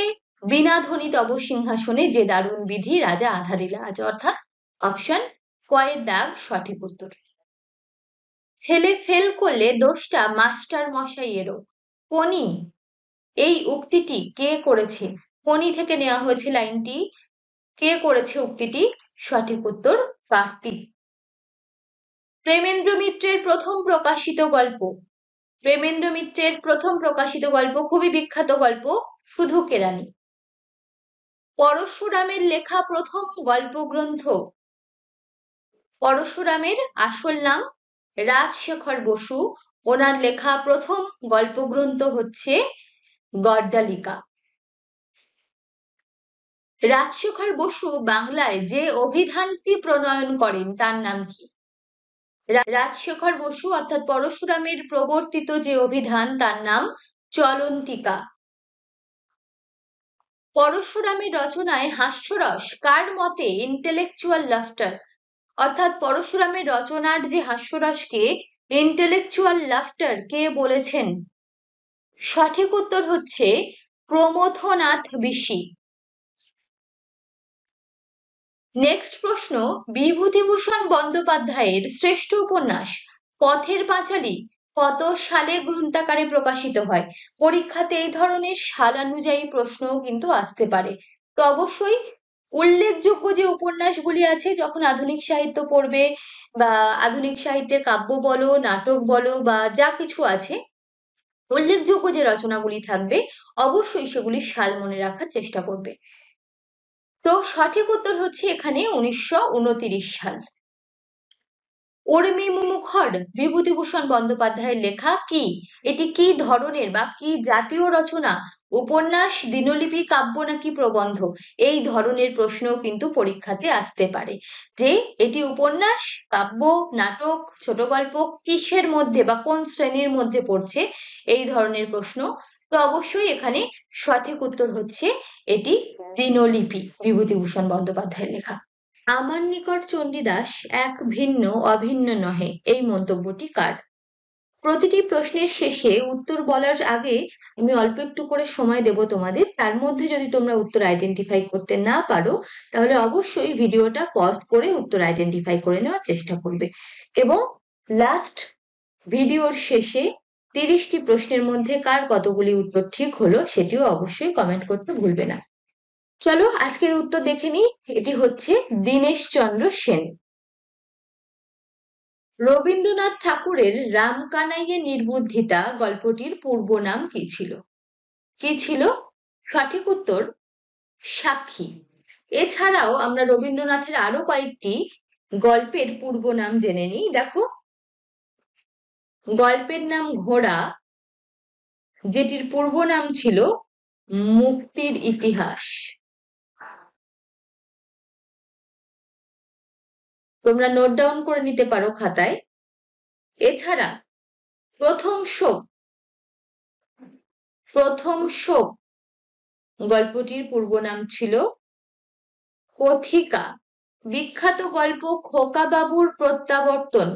বীণাধ্বনি তব সিংহাসনে, যে দারুণ বিধি রাজা আধারিলা আজ। অর্থাৎ অপশন কয়ের দাগ সঠিক উত্তর। ছেলে ফেল করলে দোষটা মাস্টার মশাইয়েরও, কোনি এই উক্তিটি কে করেছে? কোনি থেকে নেওয়া হয়েছে লাইনটি, কে করেছে উক্তিটি? সঠিক উত্তর কার্তিক। প্রেমেন্দ্র মিত্রের প্রথম প্রকাশিত গল্প, প্রেমেন্দ্র মিত্রের প্রথম প্রকাশিত গল্প, খুবই বিখ্যাত গল্প, শুধু কেরানি। পরশুরামের লেখা প্রথম গল্পগ্রন্থ, পরশুরামের আসল নাম রাজশেখর বসু, ওনার লেখা প্রথম গল্পগ্রন্থ হচ্ছে গড্ডালিকা। রাজশেখর বসু বাংলায় যে অভিধানটি প্রণয়ন করেন তার নাম কি? রাজশেখর বসু অর্থাৎ পরশুরামের প্রবর্তিত যে অভিধান তার নাম চলন্তিকা। পরশুরামের রচনায় হাস্যরস কার মতে ইন্টেলেকচুয়াল লাফটার? অর্থাৎ পরশুরামের রচনার যে হাস্যরসকে ইন্টেলেকচুয়াল লাফটার কে বলেছেন? সঠিক উত্তর হচ্ছে প্রমথনাথ ঋষি। নেক্সট প্রশ্ন, বিভূতিভূষণ বন্দ্যোপাধ্যায়ের শ্রেষ্ঠ উপন্যাস পথের পাঁচালী কত সালে গ্রন্থাকারে প্রকাশিত হয়? পরীক্ষাতে এই ধরনের সালানুযায়ী প্রশ্নও কিন্তু আসতে পারে। তো অবশ্যই উল্লেখযোগ্য যে উপন্যাসগুলি আছে, যখন আধুনিক সাহিত্য পড়বে বা আধুনিক সাহিত্যের কাব্য বলো নাটক বলো বা যা কিছু আছে, উল্লেখযোগ্য যে রচনাগুলি থাকবে অবশ্যই সেগুলি সাল মনে রাখার চেষ্টা করবে। তো সঠিক উত্তর হচ্ছে এখানে 1929 সাল। উর্মি মুখর বিভূতিভূষণ বন্দ্যোপাধ্যায়ের লেখা কি? এটি কি ধরনের বা কি জাতীয় রচনা? উপন্যাস, দিনলিপি, কাব্য নাকি প্রবন্ধ? এই ধরনের প্রশ্নও কিন্তু পরীক্ষাতে আসতে পারে যে এটি উপন্যাস, কাব্য, নাটক, ছোট গল্প, কিসের মধ্যে বা কোন শ্রেণীর মধ্যে পড়ছে, এই ধরনের প্রশ্ন। তো অবশ্যই এখানে সঠিক উত্তর হচ্ছে এটি দিনলিপি, বিভূতিভূষণ বন্দ্যোপাধ্যায়ের লেখা। আমার নিকট চণ্ডীদাস এক ভিন্ন অভিন্ন নহে, এই মন্তব্যটি কার? প্রতিটি প্রশ্নের শেষে উত্তর বলার আগে আমি অল্প একটু করে সময় দেব তোমাদের, তার মধ্যে যদি তোমরা উত্তর আইডেন্টিফাই করতে না পারো তাহলে অবশ্যই ভিডিওটা পজ করে উত্তর আইডেন্টিফাই করে নেওয়ার চেষ্টা করবে, এবং লাস্ট ভিডিওর শেষে 30টি প্রশ্নের মধ্যে কার কতগুলি উত্তর ঠিক হলো সেটিও অবশ্যই কমেন্ট করতে ভুলবে না। চলো আজকের উত্তর দেখে নিই। এটি হচ্ছে দীনেশচন্দ্র সেন। রবীন্দ্রনাথ ঠাকুরের রামকানাইয়ে নির্বুদ্ধিতা গল্পটির পূর্ব নাম কি ছিল? কি ছিল? সঠিক উত্তর সাক্ষী। এছাড়াও আমরা রবীন্দ্রনাথের আরো কয়েকটি গল্পের পূর্ব নাম জেনে নিই। দেখো, গল্পের নাম ঘোড়া, যেটির পূর্ব নাম ছিল মুক্তির ইতিহাস। তোমরা নোট ডাউন করে নিতে পারো খাতায়। এছাড়া প্রথম শোক গল্পটির পূর্ব নাম ছিল কথিকা। বিখ্যাত গল্প খোকাবাবুর প্রত্যাবর্তন,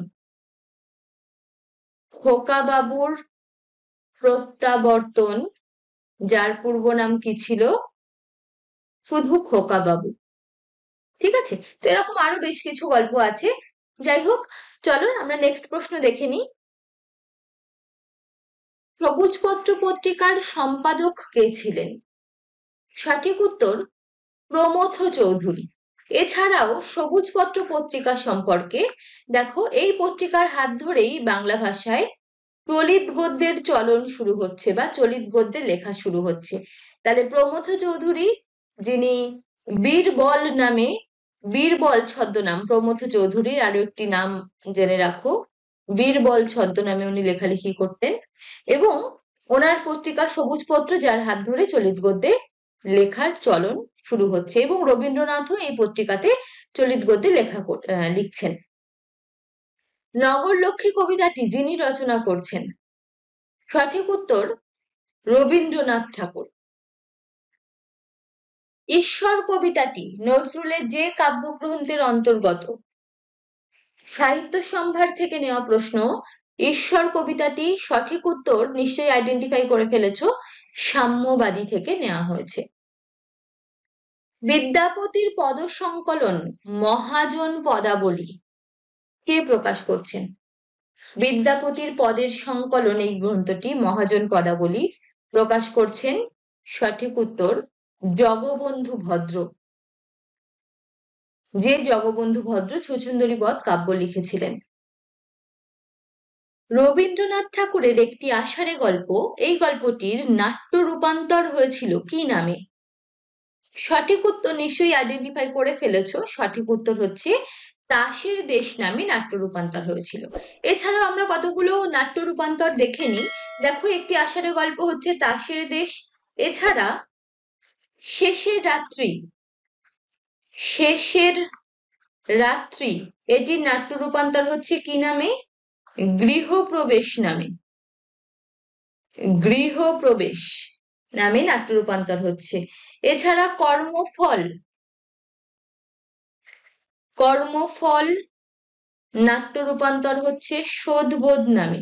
যার পূর্ব নাম কি ছিল? শুধু খোকাবাবু। ঠিক আছে, তো এরকম আরো বেশ কিছু গল্প আছে। যাই হোক, চলো আমরা নেক্সট প্রশ্ন দেখে নিই। সবুজপত্র পত্রিকার সম্পাদক কে ছিলেন? সঠিক উত্তর প্রমথ চৌধুরী। এছাড়াও সবুজপত্র পত্রিকা সম্পর্কে দেখো, এই পত্রিকার হাত ধরেই বাংলা ভাষায় চলিত গদ্যের চলন শুরু হচ্ছে বা চলিত গদ্যে লেখা শুরু হচ্ছে। তাহলে প্রমথ চৌধুরী, যিনি বীরবল ছদ্মনাম, প্রমথ চৌধুরীর আরো একটি নাম জেনে রাখো, বীরবল ছদ্মনামে উনি লেখালেখি করতেন, এবং ওনার পত্রিকা সবুজপত্র, যার হাত ধরে চলিত গদ্যে লেখার চলন শুরু হচ্ছে, এবং রবীন্দ্রনাথও এই পত্রিকাতে চলিত গদ্যে লিখছেন। নগরলক্ষ্মী কবিতাটি যিনি রচনা করছেন? সঠিক উত্তর রবীন্দ্রনাথ ঠাকুর। ঈশ্বর কবিতাটি নজরুলের যে কাব্যগ্রন্থের অন্তর্গত? সাহিত্য সম্ভার থেকে নেওয়া প্রশ্ন। ঈশ্বর কবিতাটি সঠিক উত্তর নিশ্চয়ই আইডেন্টিফাই করে ফেলেছো, সাম্যবাদী থেকে নেওয়া হয়েছে। বিদ্যাপতির পদ সংকলন মহাজন পদাবলী কে প্রকাশ করছেন? বিদ্যাপতির পদের সংকলন, এই গ্রন্থটি মহাজন পদাবলী প্রকাশ করছেন। সঠিক উত্তর জগবন্ধু ভদ্র। যে জগবন্ধু ভদ্র ছুচুন্দরী বধ কাব্য লিখেছিলেন। রবীন্দ্রনাথ ঠাকুরের একটি আষাঢ়ে গল্প, এই গল্পটির নাট্য রূপান্তর হয়েছিল কি নামে? সঠিক উত্তর নিশ্চয়ই আইডেন্টিফাই করে ফেলেছো, সঠিক উত্তর হচ্ছে তাসের দেশ নামে নাট্য রূপান্তর হয়েছিল। এছাড়াও আমরা কতগুলো নাট্য রূপান্তর দেখে নিই। দেখো, একটি আষাঢ়ে গল্প হচ্ছে তাসের দেশ। এছাড়া শেষের রাত্রি এটির নাট্য রূপান্তর হচ্ছে কি নামে? গৃহপ্রবেশ নামে নাট্য রূপান্তর হচ্ছে। এছাড়া কর্মফল নাট্য রূপান্তর হচ্ছে শোধবোধ নামে।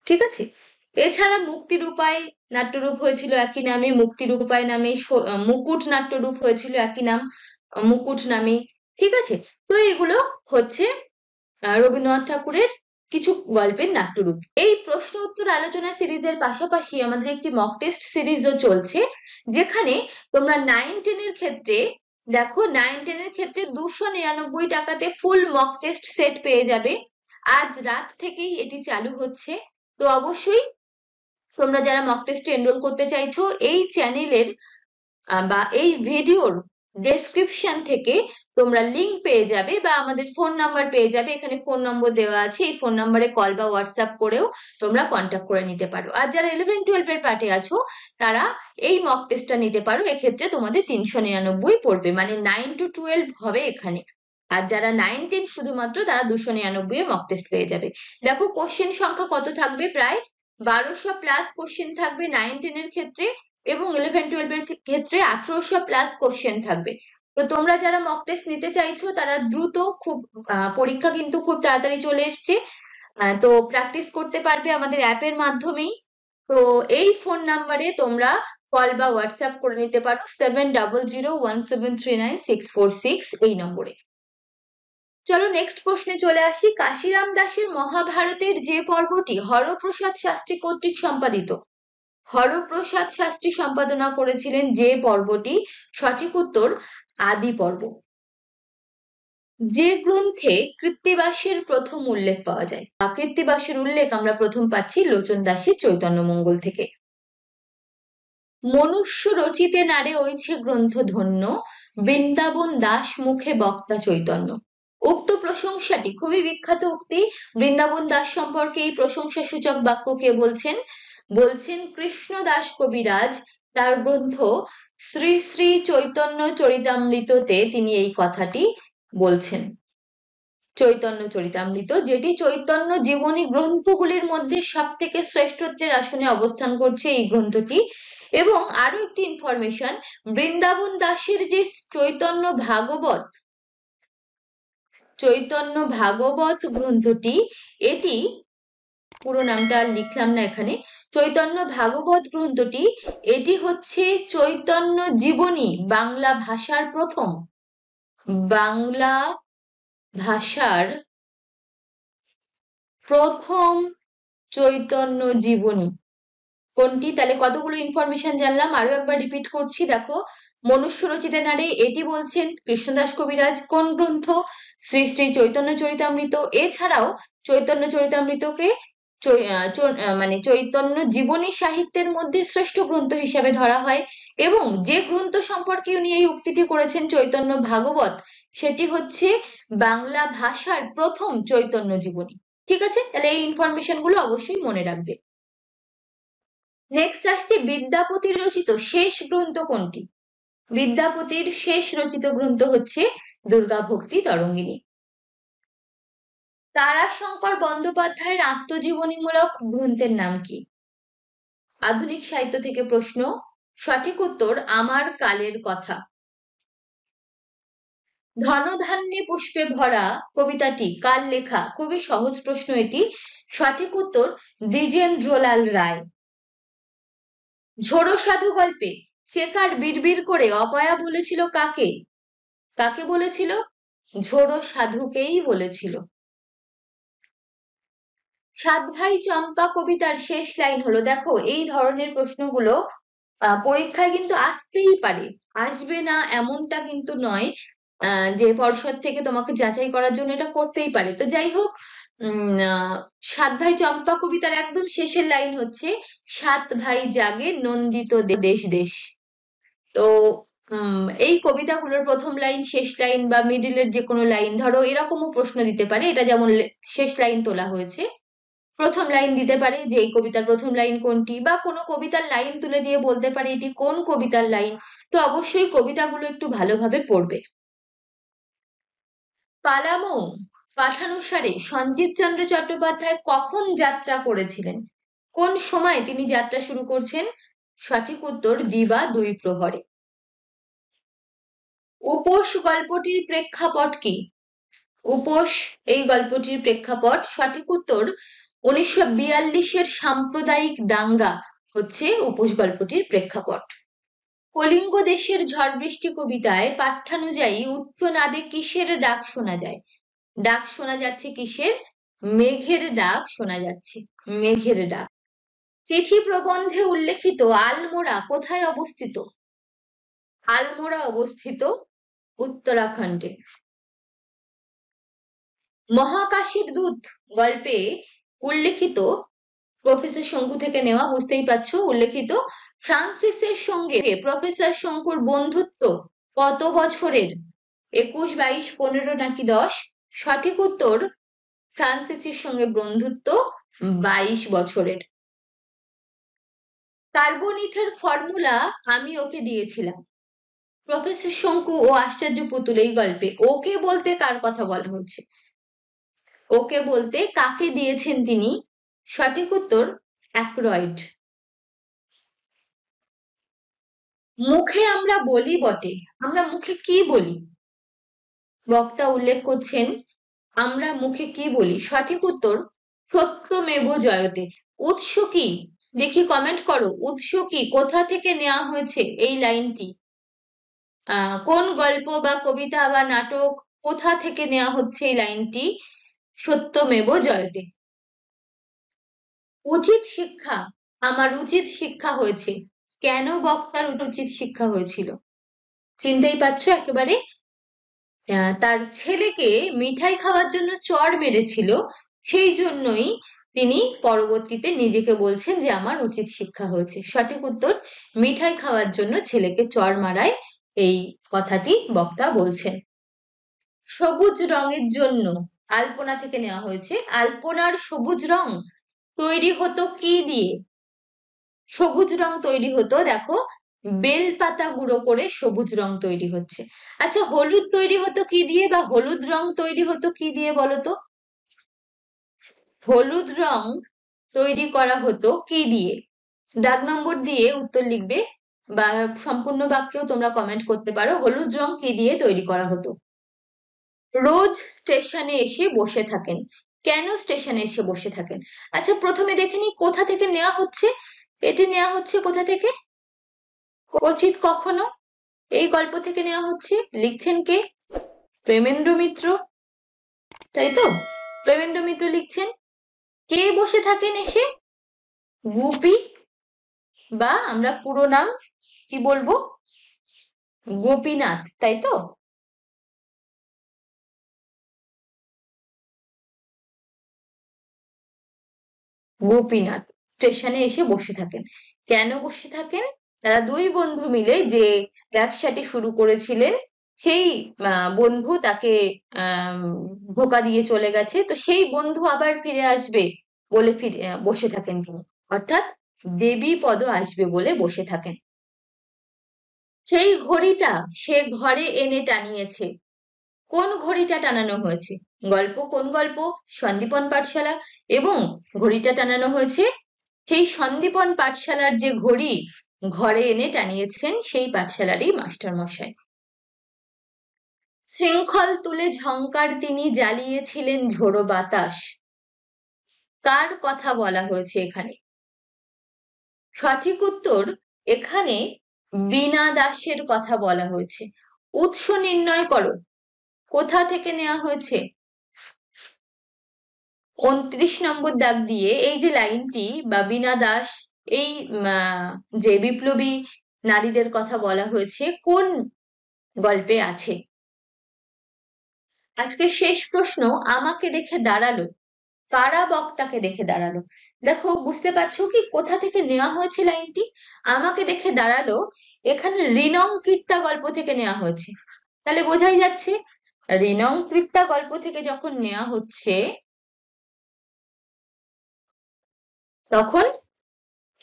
ঠিক আছে, এছাড়া মুক্তির উপায় নাট্যরূপ হয়েছিল একই নামে, মুক্তির উপায় নামে। মুকুট নাট্যরূপ হয়েছিল একই নাম, মুকুট নামে। ঠিক আছে, তো এগুলো হচ্ছে রবীন্দ্রনাথ ঠাকুরের কিছু গল্পের নাট্যরূপ। এই প্রশ্ন উত্তর আলোচনা সিরিজের পাশাপাশি আমাদের একটি মক টেস্ট সিরিজও চলছে, যেখানে তোমরা 9-10 এর ক্ষেত্রে দেখো, 9-10 এর ক্ষেত্রে 299 টাকাতে ফুল মক টেস্ট সেট পেয়ে যাবে। আজ রাত থেকেই এটি চালু হচ্ছে। তো অবশ্যই তোমরা যারা মক টেস্টে এনরোল করতে চাইছো, এই চ্যানেলের বা এই ভিডিওর ডেসক্রিপশন থেকে তোমরা লিংক পেয়ে যাবে বা আমাদের ফোন নাম্বার পেয়ে যাবে, এখানে ফোন নম্বর দেওয়া আছে, এই ফোন নাম্বারে কল বা হোয়াটসঅ্যাপ করেও তোমরা কন্ট্যাক্ট করে নিতে পারো। আর যারা 11-12 এর পার্টে আছো তারা এই মক টেস্টটা নিতে পারো, এক্ষেত্রে তোমাদের 399 পড়বে, মানে 9 to 12 হবে এখানে। আর যারা 9-10 শুধুমাত্র তারা 299 এ মক টেস্ট পেয়ে যাবে। দেখো কোশ্চেন সংখ্যা কত থাকবে, প্রায় 1200 প্লাস কোশ্চেন থাকবে 9-10 এর ক্ষেত্রে, এবং 11-12 এর ক্ষেত্রে 1800 প্লাস কোশ্চেন থাকবে। তো তোমরা যারা মক টেস্ট নিতে চাইছো তারা দ্রুত, খুব পরীক্ষা কিন্তু খুব তাড়াতাড়ি চলে এসছে, তো প্র্যাকটিস করতে পারবে আমাদের অ্যাপের মাধ্যমেই। তো এই ফোন নাম্বারে তোমরা কল বা হোয়াটসঅ্যাপ করে নিতে পারো 7001739646 এই নম্বরে। চলো নেক্সট প্রশ্নে চলে আসি। কাশিরাম দাসের মহাভারতের যে পর্বটি হরপ্রসাদ শাস্ত্রী কর্তৃক সম্পাদিত, হরপ্রসাদ শাস্ত্রী সম্পাদনা করেছিলেন যে পর্বটি, সঠিক উত্তর আদি পর্ব। যে গ্রন্থে কৃত্তিবাসের প্রথম উল্লেখ পাওয়া যায়, কৃত্তিবাসের উল্লেখ আমরা প্রথম পাচ্ছি লোচন দাসের চৈতন্য মঙ্গল থেকে। মনুষ্য রচিতে নারে ওইছে গ্রন্থ ধন্য, বৃন্দাবন দাস মুখে বক্তা চৈতন্য। উক্ত প্রশংসাটি খুবই বিখ্যাত উক্তি। বৃন্দাবন দাস সম্পর্কে এই প্রশংসা সূচক বাক্য কে বলছেন? বলছেন কৃষ্ণ দাস কবিরাজ, তার গ্রন্থ শ্রী শ্রী চৈতন্য চরিতামৃততে তিনি এই কথাটি বলছেন। চৈতন্য চরিতামৃত, যেটি চৈতন্য জীবনী গ্রন্থগুলির মধ্যে সব থেকে শ্রেষ্ঠত্বের আসনে অবস্থান করছে এই গ্রন্থটি। এবং আরো একটি ইনফরমেশন, বৃন্দাবন দাসের যে চৈতন্য ভাগবত, চৈতন্য ভাগবত গ্রন্থটি, এটি পুরো নামটা লিখলাম না এখানে, চৈতন্য ভাগবত গ্রন্থটি এটি হচ্ছে চৈতন্য জীবনী বাংলা ভাষার প্রথম, বাংলা ভাষার প্রথম চৈতন্য জীবনী। কোনটি? তাহলে কতগুলো ইনফরমেশন জানলাম, আরো একবার রিপিট করছি। দেখো, মনুষ্য রচিতে নারে এটি বলছেন কৃষ্ণদাস কবিরাজ, কোন গ্রন্থ? শ্রী শ্রী চৈতন্য চরিতামৃত। এছাড়াও চৈতন্য চরিতামৃতকে মানে চৈতন্য জীবনী সাহিত্যের মধ্যে শ্রেষ্ঠ গ্রন্থ হিসাবে ধরা হয়। এবং যে গ্রন্থ সম্পর্কে উনি এই উক্তিটি করেছেন চৈতন্য ভাগবত, সেটি হচ্ছে বাংলা ভাষার প্রথম চৈতন্য জীবনী। ঠিক আছে, তাহলে এই ইনফরমেশন গুলো অবশ্যই মনে রাখবে। নেক্সট আসছে বিদ্যাপতির রচিত শেষ গ্রন্থ কোনটি? বিদ্যাপতির শেষ রচিত গ্রন্থ হচ্ছে দুর্গা ভক্তি তরঙ্গিনী। তারাশঙ্কর বন্দ্যোপাধ্যায়ের আত্মজীবনীমূলক গ্রন্থের নাম কি? আধুনিক সাহিত্য থেকে প্রশ্ন, সঠিক উত্তর আমার কালের কথা। ধনধান্যে পুষ্পে ভরা কবিতাটি কার লেখা? খুবই সহজ প্রশ্ন এটি, সঠিক উত্তর দ্বিজেন্দ্রলাল রায়। ঝোড়ো সাধু গল্পে চেকার বিড়বিড় করে অপয়া বলেছিল কাকে? কাকে বলেছিল? ঝোড়ো সাধুকেই বলেছিল। সাত ভাই চম্পা কবিতার শেষ লাইন হলো, দেখো এই ধরনের প্রশ্নগুলো পরীক্ষায় কিন্তু আসতেই পারে, আসবে না এমনটা কিন্তু নয়, যে পর্ষদ থেকে তোমাকে যাচাই করার জন্য এটা করতেই পারে। তো যাই হোক, সাত ভাই চম্পা কবিতার একদম শেষের লাইন হচ্ছে সাত ভাই জাগে নন্দিত দেশ দেশ। তো এই কবিতাগুলোর প্রথম লাইন, শেষ লাইন বা মিডিলের যে কোনো লাইন, ধরো এরকমও প্রশ্ন দিতে পারে, এটা যেমন শেষ লাইন তোলা হয়েছে, প্রথম লাইন দিতে পারে যে এই কবিতার প্রথম লাইন কোনটি, বা কোনো কবিতার লাইন তুলে দিয়ে বলতে পারে এটি কোন কবিতার লাইন। তো অবশ্যই কবিতাগুলো একটু ভালোভাবে পড়বে। পালামৌ পাঠানুসারে সঞ্জীব চন্দ্র চট্টোপাধ্যায় কখন যাত্রা করেছিলেন? কোন সময় তিনি যাত্রা শুরু করছেন? সঠিক উত্তর দিবা দুই প্রহরে। উপোস গল্পটির প্রেক্ষাপট কি? উপোস এই গল্পটির প্রেক্ষাপট, সঠিক উত্তর 1942-এর সাম্প্রদায়িক দাঙ্গা হচ্ছে উপোস গল্পটির প্রেক্ষাপট। কলিঙ্গ দেশের ঝড় বৃষ্টি কবিতায় পাঠ্যানুযায়ী উত্তনাদে কিসের ডাক শোনা যায়? ডাক শোনা যাচ্ছে কিসের? মেঘের ডাক শোনা যাচ্ছে, মেঘের ডাক। চিঠি প্রবন্ধে উল্লেখিত আলমোড়া কোথায় অবস্থিত? আলমোড়া অবস্থিত উত্তরাখণ্ডে। মহাকাশের দূত গল্পে উল্লেখিত, প্রফেসর শঙ্কু থেকে নেওয়া, বুঝতেই পারছো, উল্লেখিত ফ্রান্সিসের সঙ্গে প্রফেসর শঙ্কুর বন্ধুত্ব কত বছরের? 21, 22, 15 নাকি 10? সঠিক উত্তর ফ্রান্সিসের সঙ্গে বন্ধুত্ব 22 বছরের। কার্বনিথের ফর্মুলা আমি ওকে দিয়েছিলাম। প্রফেসর শঙ্কু ও আশ্চর্য পুতুল এই গল্পে ওকে বলতে কার কথা বলা হচ্ছে? ওকে বলতে কাকে দিয়েছেন তিনি? সঠিক উত্তর অ্যাক্রয়েড। মুখে আমরা বলি বটে, আমরা মুখে কি বলি? বক্তা উল্লেখ করছেন আমরা মুখে কি বলি। সঠিক উত্তর সত্যমেব জয়তে। উৎস কি? দেখি কমেন্ট করো, উৎস কি, কোথা থেকে নেওয়া হয়েছে এই লাইনটি? কোন গল্প বা কবিতা বা নাটক, কোথা থেকে নেওয়া হচ্ছে এই লাইনটি? সত্যমেব জয়তে। উচিত শিক্ষা, আমার উচিত শিক্ষা হয়েছে। কেন বক্তার উচিত শিক্ষা হয়েছিল? চিনতেই পারছো একেবারে। তার ছেলেকে মিঠাই খাওয়ার জন্য চড় মেরেছিল, সেই জন্যই তিনি পরবর্তীতে নিজেকে বলছেন যে আমার উচিত শিক্ষা হয়েছে। সঠিক উত্তর মিঠাই খাওয়ার জন্য ছেলেকে চড় মারায় এই কথাটি বক্তা বলছেন। সবুজ রঙের জন্য আলপনা থেকে নেওয়া হয়েছে। আলপনার সবুজ রং তৈরি হতো কি দিয়ে? সবুজ রং তৈরি হতো, দেখো, বেল পাতা গুঁড়ো করে সবুজ রং তৈরি হচ্ছে। আচ্ছা, হলুদ তৈরি হতো কি দিয়ে, বা হলুদ রং তৈরি হতো কি দিয়ে বলো তো? হলুদ রং তৈরি করা হতো কি দিয়ে? দাগ নম্বর দিয়ে উত্তর লিখবে, বা সম্পূর্ণ বাক্যেও তোমরা কমেন্ট করতে পারো। হলুদ রং কি দিয়ে তৈরি করা হতো? রোজ স্টেশনে এসে বসে থাকেন। কেন স্টেশনে এসে বসে থাকেন? আচ্ছা, প্রথমে দেখে নি কোথা থেকে নেওয়া হচ্ছে। এটি নেওয়া হচ্ছে কোথা থেকে? কচিত কখনো এই গল্প থেকে নেওয়া হচ্ছে। লিখছেন কে? প্রেমেন্দ্র মিত্র, তাই তো? প্রেমেন্দ্র মিত্র লিখছেন। কে বসে থাকেন এসে? গুপি, বা আমরা পুরো নাম কি বলবো? গোপীনাথ, তাই তো? গোপীনাথ স্টেশনে এসে বসে থাকেন। কেন বসে থাকেন? তারা দুই বন্ধু মিলে যে ব্যবসাটি শুরু করেছিলেন, সেই বন্ধু তাকে ধোঁকা দিয়ে চলে গেছে, তো সেই বন্ধু আবার ফিরে আসবে বলে ফিরে বসে থাকেন তিনি, অর্থাৎ দেবী পদ আসবে বলে বসে থাকেন। সেই ঘড়িটা সে ঘরে এনে টানিয়েছে। কোন ঘড়িটা টানানো হয়েছে? গল্প কোন গল্প? সন্দীপন পাঠশালা। এবং ঘড়িটা টানানো হয়েছে সেই সন্দীপন পাঠশালার যে ঘড়ি ঘরে এনে টানিয়েছেন সেই পাঠশালারই মাস্টার মশাই। শৃঙ্খল তুলে ঝংকার তিনি জ্বালিয়েছিলেন ঝোড়ো বাতাস। কার কথা বলা হয়েছে এখানে? সঠিক উত্তর এখানে বীণা দাসের কথা বলা হয়েছে। উৎস নির্ণয় করো, কোথা থেকে নেওয়া হয়েছে? 29 নম্বর দাগ দিয়ে এই যে লাইনটি, বা বীণা দাস, এই যে বিপ্লবী নারীদের কথা বলা হয়েছে, কোন গল্পে আছে? আজকে শেষ প্রশ্ন, আমাকে দেখে দাঁড়ালো, কারা বক্তাকে দেখে দাঁড়ালো? দেখো, বুঝতে পারছো কি কোথা থেকে নেওয়া হয়েছে লাইনটি? আমাকে দেখে দাঁড়ালো এখানে ঋণং কীর্তা গল্প থেকে নেওয়া হয়েছে। তাহলে বোঝাই যাচ্ছে ঋণং কীর্তা গল্প থেকে যখন নেওয়া হচ্ছে, তখন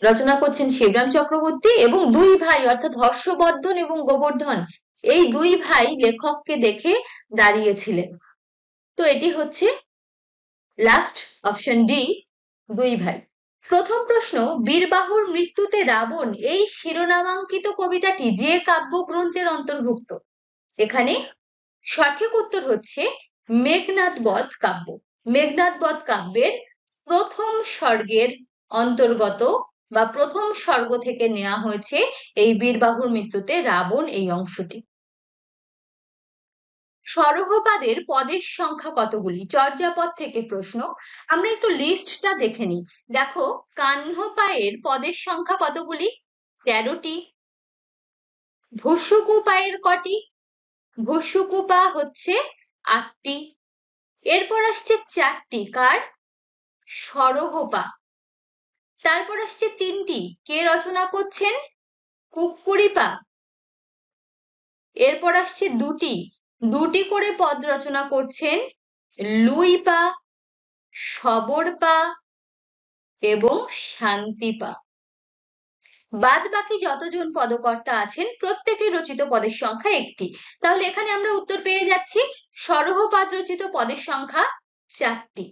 রচনা করছেন শিবরাম চক্রবর্তী, এবং দুই ভাই অর্থাৎ হর্ষবর্ধন এবং গোবর্ধন, এই দুই ভাই লেখককে দেখে দাঁড়িয়েছিলেন। তো এটি হচ্ছে লাস্ট অপশন ডি, দুই ভাই। প্রথম প্রশ্ন, বীরবাহুর মৃত্যুতে রাবণ এই শিরোনামাঙ্কিত কবিতাটি যে কাব্যগ্রন্থের অন্তর্ভুক্ত? এখানে সঠিক উত্তর হচ্ছে মেঘনাদ বধ কাব্য। মেঘনাদ বধ কাব্যের প্রথম স্বর্গের অন্তর্গত, বা প্রথম স্বর্গ থেকে নেওয়া হয়েছে এই বীরবাহুর মৃত্যুতে রাবণ এই অংশটি। সরহপাদের পদের সংখ্যা কতগুলি? চর্যাপদ থেকে প্রশ্ন। আমরা একটু লিস্টটা দেখে নিই। দেখো, কাহ্নপায়ের পদের সংখ্যা কতগুলি? 13টি। ভুসুকুপায়ের কটি? ভুসুকুপা হচ্ছে 8টি। এরপর আসছে 4টি, কার? সরহপা। তারপর আসছে 3টি, কে রচনা করছেন? কুক্কুরিপা। এরপর আসছে দুটি, দুটি করে পদ রচনা করছেন লুইপা, সবরপা এবং শান্তিপা। বাদ বাকি যতজন পদকর্তা আছেন প্রত্যেকের রচিত পদের সংখ্যা একটি। তাহলে এখানে আমরা উত্তর পেয়ে যাচ্ছি সরহপাদ রচিত পদের সংখ্যা 4টি।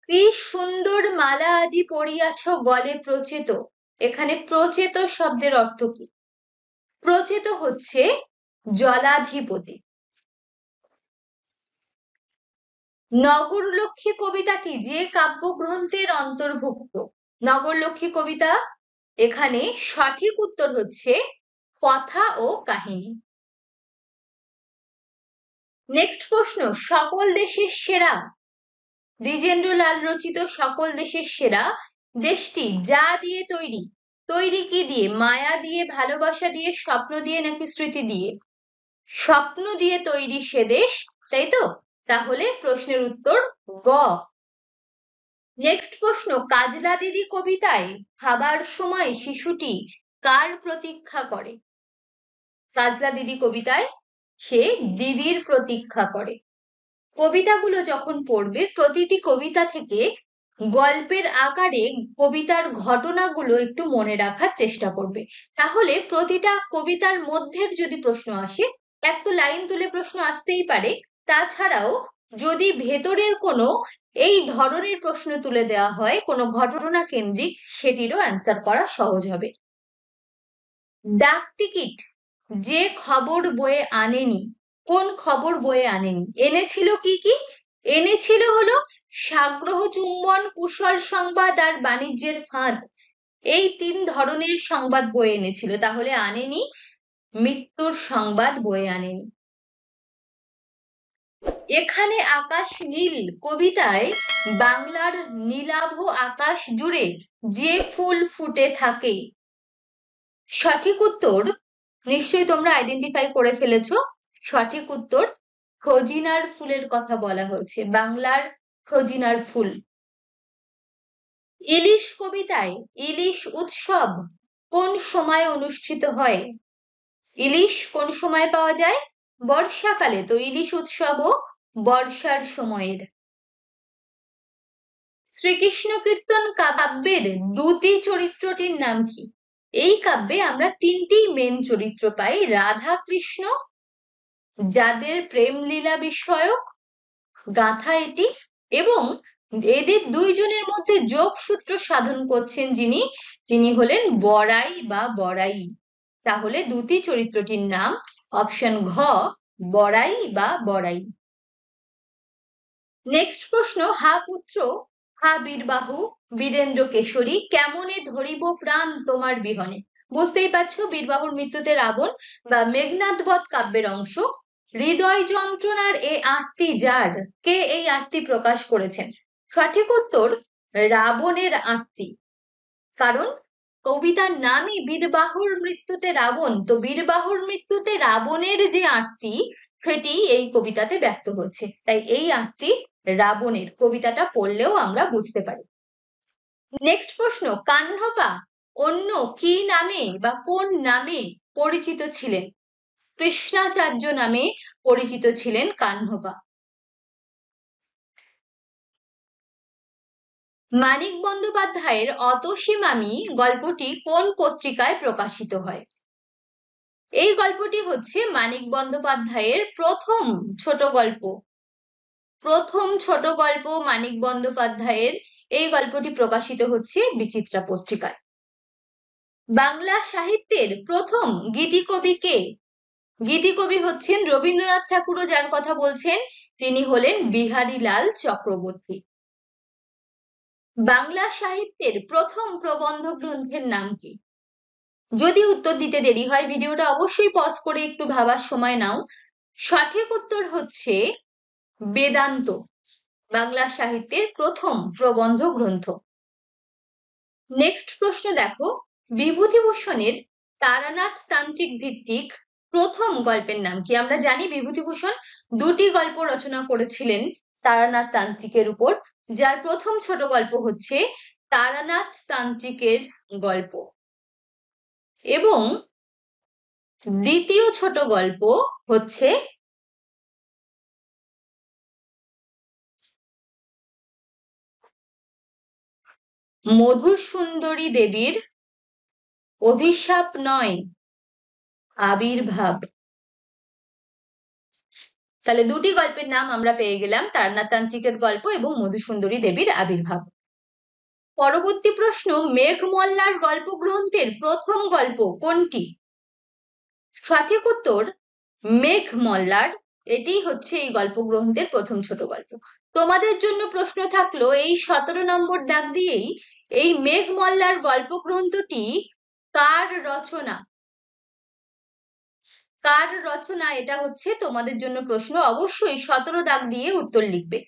কি সুন্দর মালা আজি পরিয়াছ গলে প্রচেত, এখানে প্রচেত শব্দের অর্থ কি? প্রচেত হচ্ছে জলাধিপতি। নগরলক্ষ্মী কবিতাটি যে কাব্যগ্রন্থের অন্তর্ভুক্ত? নগরলক্ষ্মী কবিতা, এখানে সঠিক উত্তর হচ্ছে কথা ও কাহিনী। নেক্সট প্রশ্ন, সকল দেশের সেরা, দ্বিজেন্দ্রলাল রচিত সকল দেশের সেরা দেশটি যা দিয়ে তৈরি? তৈরি কি দিয়ে? মায়া দিয়ে, ভালোবাসা দিয়ে, স্বপ্ন দিয়ে নাকি স্মৃতি দিয়ে? স্বপ্ন দিয়ে তৈরি সে দেশ, তাই তো? তাহলে প্রশ্নের উত্তর গ। নেক্সট প্রশ্ন, কাজলা দিদি কবিতায় খাবার সময় শিশুটি কার প্রতীক্ষা করে? কাজলা দিদি কবিতায় সে দিদির প্রতীক্ষা করে। কবিতাগুলো যখন পড়বে প্রতিটি কবিতা থেকে গল্পের আকারে কবিতার ঘটনাগুলো একটু মনে রাখার চেষ্টা করবে, তাহলে প্রতিটা কবিতার মধ্যে যদি প্রশ্ন আসে, এক তো লাইন তুলে প্রশ্ন আসতেই পারে, তাছাড়াও যদি ভেতরের কোনো এই ধরনের প্রশ্ন তুলে দেওয়া হয় কোনো ঘটনা কেন্দ্রিক, সেটিরও অ্যান্সার করা সহজ হবে। ডাক টিকিট যে খবর বয়ে আনেনি, কোন খবর বয়ে আনেনি? এনেছিল কি কি? এনেছিল হলো সাগ্রহ চুম্বন, কুশল সংবাদ আর বাণিজ্যের ফাঁদ। এই 3 ধরনের সংবাদ বয়ে এনেছিল, তাহলে আনেনি মৃত্যুর সংবাদ বয়ে আনেনি। এখানে আকাশ নীল কবিতায় বাংলার নীলাভ আকাশ জুড়ে যে ফুল ফুটে থাকে, সঠিক উত্তর নিশ্চয়ই তোমরা আইডেন্টিফাই করে ফেলেছো। সঠিক উত্তর খজিনার ফুলের কথা বলা হয়েছে, বাংলার খজিনার ফুল। ইলিশ কবিতায় ইলিশ উৎসব কোন সময় অনুষ্ঠিত হয়? ইলিশ কোন সময় পাওয়া যায়? বর্ষাকালে, তো ইলিশ উৎসবও বর্ষার সময়ের। শ্রীকৃষ্ণ কীর্তন কাব্যের দুটি চরিত্রটির নাম কি? এই কাব্যে আমরা 3টি মেন চরিত্র পাই, রাধা কৃষ্ণ, যাদের প্রেম লীলা বিষয়ক গাথা এটি, এবং এদের দুইজনের মধ্যে যোগসূত্র সাধন করছেন যিনি, তিনি হলেন বড়াই বা বড়াই। তাহলে দুটি চরিত্রটির নাম অপশন ঘ, বড়াই বা বড়াই। নেক্সট প্রশ্ন, হা পুত্র হা বীরবাহু বীরেন্দ্র কেশরী কেমনে ধরিব প্রাণ তোমার বিহনে? বুঝতেই পারছো বীরবাহুর মৃত্যুতে রাবণ বা মেঘনাদ বধ কাব্যের অংশ। হৃদয় যন্ত্রণার এ আরতি যার, কে এই আরতি প্রকাশ করেছেন? সঠিক উত্তর রাবণের আরতি, কারণ কবিতার নামই বীরবাহুর মৃত্যুতে রাবণ, তো বীরবাহুর মৃত্যুতে রাবণের যে আরতি সেটি এই কবিতাতে ব্যক্ত হচ্ছে, তাই এই আরতি রাবণের, কবিতাটা পড়লেও আমরা বুঝতে পারি। নেক্সট প্রশ্ন, কাহ্নপা অন্য কি নামে বা কোন নামে পরিচিত ছিলেন? কৃষ্ণাচার্য নামে পরিচিত ছিলেন কাহ্নপা। মানিক বন্দ্যোপাধ্যায়ের অতসী মামি গল্পটি কোন পত্রিকায় প্রকাশিত হয়? এই গল্পটি হচ্ছে মানিক বন্দ্যোপাধ্যায়ের প্রথম ছোট গল্প, মানিক বন্দ্যোপাধ্যায়ের এই গল্পটি প্রকাশিত হচ্ছে বিচিত্রা পত্রিকায়। বাংলা সাহিত্যের প্রথম গীতিকবি কে? গীতিকবি হচ্ছেন রবীন্দ্রনাথ ঠাকুরও যার কথা বলছেন, তিনি হলেন বিহারীলাল চক্রবর্তী। বাংলা সাহিত্যের প্রথম প্রবন্ধ গ্রন্থের নাম কি? যদি উত্তর দিতে দেরি হয় ভিডিওটা অবশ্যই পজ করে একটু ভাবার সময় নাও। সঠিক উত্তর হচ্ছে বেদান্ত, বাংলা সাহিত্যের প্রথম প্রবন্ধ গ্রন্থ। নেক্সট প্রশ্ন দেখো, বিভূতিভূষণের তারানাথ তান্ত্রিক ভিত্তিক প্রথম গল্পের নাম কি? আমরা জানি বিভূতিভূষণ 2টি গল্প রচনা করেছিলেন তারানাথ তান্ত্রিকের উপর, যার প্রথম ছোট গল্প হচ্ছে তারানাথ তান্ত্রিকের গল্প, এবং দ্বিতীয় ছোট গল্প হচ্ছে মধুসুন্দরী দেবীর অভিশাপ নয় আবির্ভাব। তাহলে দুটি গল্পের নাম আমরা পেয়ে গেলাম, তারানাথতান্ত্রিকের গল্প এবং মধুসুন্দরী দেবীর আবির্ভাব। পরবর্তী প্রশ্ন, মেঘমল্লার গল্প গ্রন্থের প্রথম গল্প কোনটি? সঠিক উত্তর মেঘমল্লার। এটি হচ্ছে এই গল্প গ্রন্থের প্রথম ছোট গল্প। তোমাদের জন্য প্রশ্ন থাকলো এই 17 নম্বর দাগ দিয়েই, এই মেঘমল্লার গল্প গ্রন্থটি কার রচনা? কার রচনা এটা হচ্ছে তোমাদের জন্য প্রশ্ন, অবশ্যই 17 দাগ দিয়ে উত্তর লিখবে।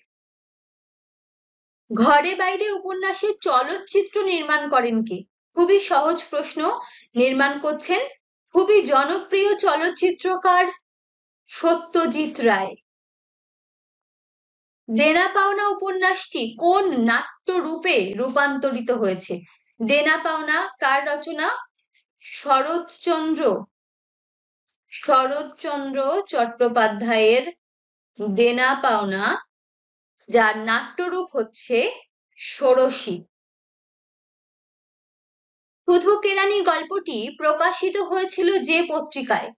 ঘরে বাইরে উপন্যাসের চলচ্চিত্র নির্মাণ করেন কে? খুবই সহজ প্রশ্ন। নির্মাণ করছেন খুবই জনপ্রিয় চলচ্চিত্রকার সত্যজিৎ রায়। দেনা পাওনা উপন্যাসটি কোন নাট্যরূপে রূপান্তরিত হয়েছে? দেনা পাওনা কার রচনা? শরৎচন্দ্র চট্টোপাধ্যায়ের দেনা পাওনা, যার নাট্যরূপ হচ্ছে ষোড়শী। শুধু কেরানি গল্পটি প্রকাশিত হয়েছিল যে পত্রিকায়?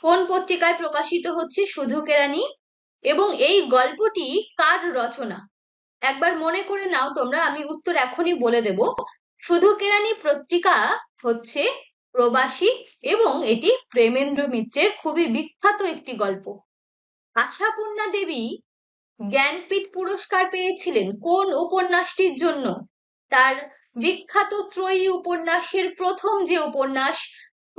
কোন পত্রিকায় প্রকাশিত হচ্ছে শুধু কেরানি? এবং এই গল্পটি কার রচনা? একবার মনে করে নাও তোমরা, আমি উত্তর এখনই বলে দেব। শুধু কেরানি পত্রিকা হচ্ছে প্রবাসী এবং এটি প্রেমেন্দ্র মিত্রের খুবই বিখ্যাত একটি গল্প। আশাপূর্ণা দেবী জ্ঞানপীঠ পুরস্কার পেয়েছিলেন কোন উপন্যাসটির জন্য? তার বিখ্যাত ত্রয়ী উপন্যাসের প্রথম যে উপন্যাস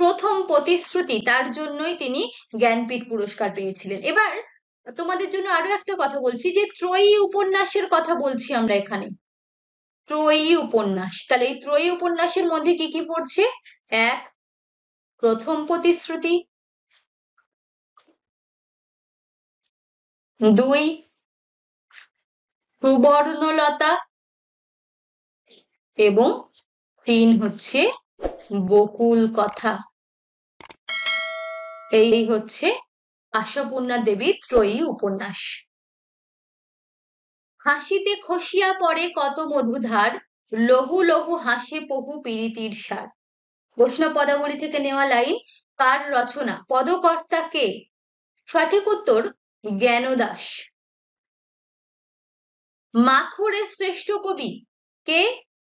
প্রথম প্রতিশ্রুতি, তার জন্যই তিনি জ্ঞানপীঠ পুরস্কার পেয়েছিলেন। এবার তোমাদের জন্য আরো একটা কথা বলছি, যে ত্রয়ী উপন্যাসের কথা বলছি আমরা এখানে, ত্রয়ী উপন্যাস। তাহলে এই ত্রয়ী উপন্যাসের মধ্যে কি কি পড়ছে? এক, প্রথম প্রতিশ্রুতি। দুই, সুবর্ণলতা। এবং তিন হচ্ছে বকুল কথা। এই হচ্ছে আশাপূর্ণা দেবীর ত্রয়ী উপন্যাস। হাসিতে খসিয়া পড়ে কত মধুধার, লহু লহু হাসে পহু পীড়িতির সার। বৈষ্ণব পদাবলী থেকে নেওয়া লাইন। কার রচনা? পদকর্তা কে? সঠিক উত্তর জ্ঞানদাস। মাথুরের শ্রেষ্ঠ কবি কে?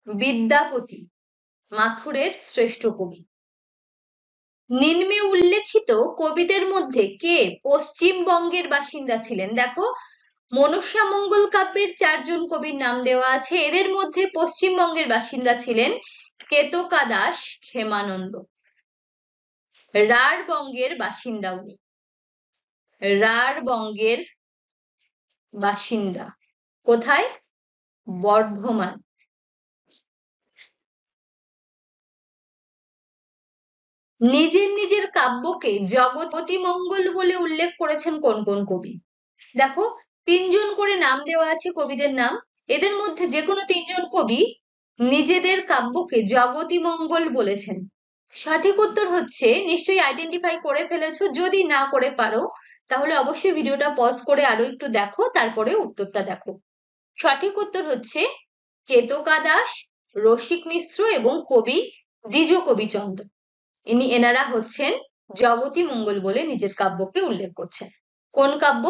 বিদ্যাপতি মাথুরের শ্রেষ্ঠ কবি। নিম্নে উল্লেখিত কবিদের মধ্যে কে পশ্চিমবঙ্গের বাসিন্দা ছিলেন? দেখো, মনসা মঙ্গল কাব্যের 4 জন কবির নাম দেওয়া আছে, এদের মধ্যে পশ্চিমবঙ্গের বাসিন্দা ছিলেন কেতকা দাস, ক্ষেমানন্দ। রাঢ় বঙ্গের বাসিন্দা উনি, রাঢ় বঙ্গের বাসিন্দা। কোথায়? বর্ধমান। নিজের নিজের কাব্যকে জগতী মঙ্গল বলে উল্লেখ করেছেন কোন কোন কবি? দেখো, 3 জন করে নাম দেওয়া আছে কবিদের নাম, এদের মধ্যে যে কোনো 3 জন কবি নিজেদের কাব্যকে জগতী মঙ্গল বলেছেন। সঠিক উত্তর হচ্ছে, নিশ্চয়ই আইডেন্টিফাই করে ফেলেছো, যদি না করে পারো তাহলে অবশ্যই ভিডিওটা পজ করে আরো একটু দেখো, তারপরে উত্তরটা দেখো। সঠিক উত্তর হচ্ছে কেতকা দাস, রসিক মিশ্র এবং কবি দ্বিজ কবিচন্দ্র। এনারা হচ্ছেন জগতী মঙ্গল বলে নিজের কাব্যকে উল্লেখ করছেন। কোন কাব্য?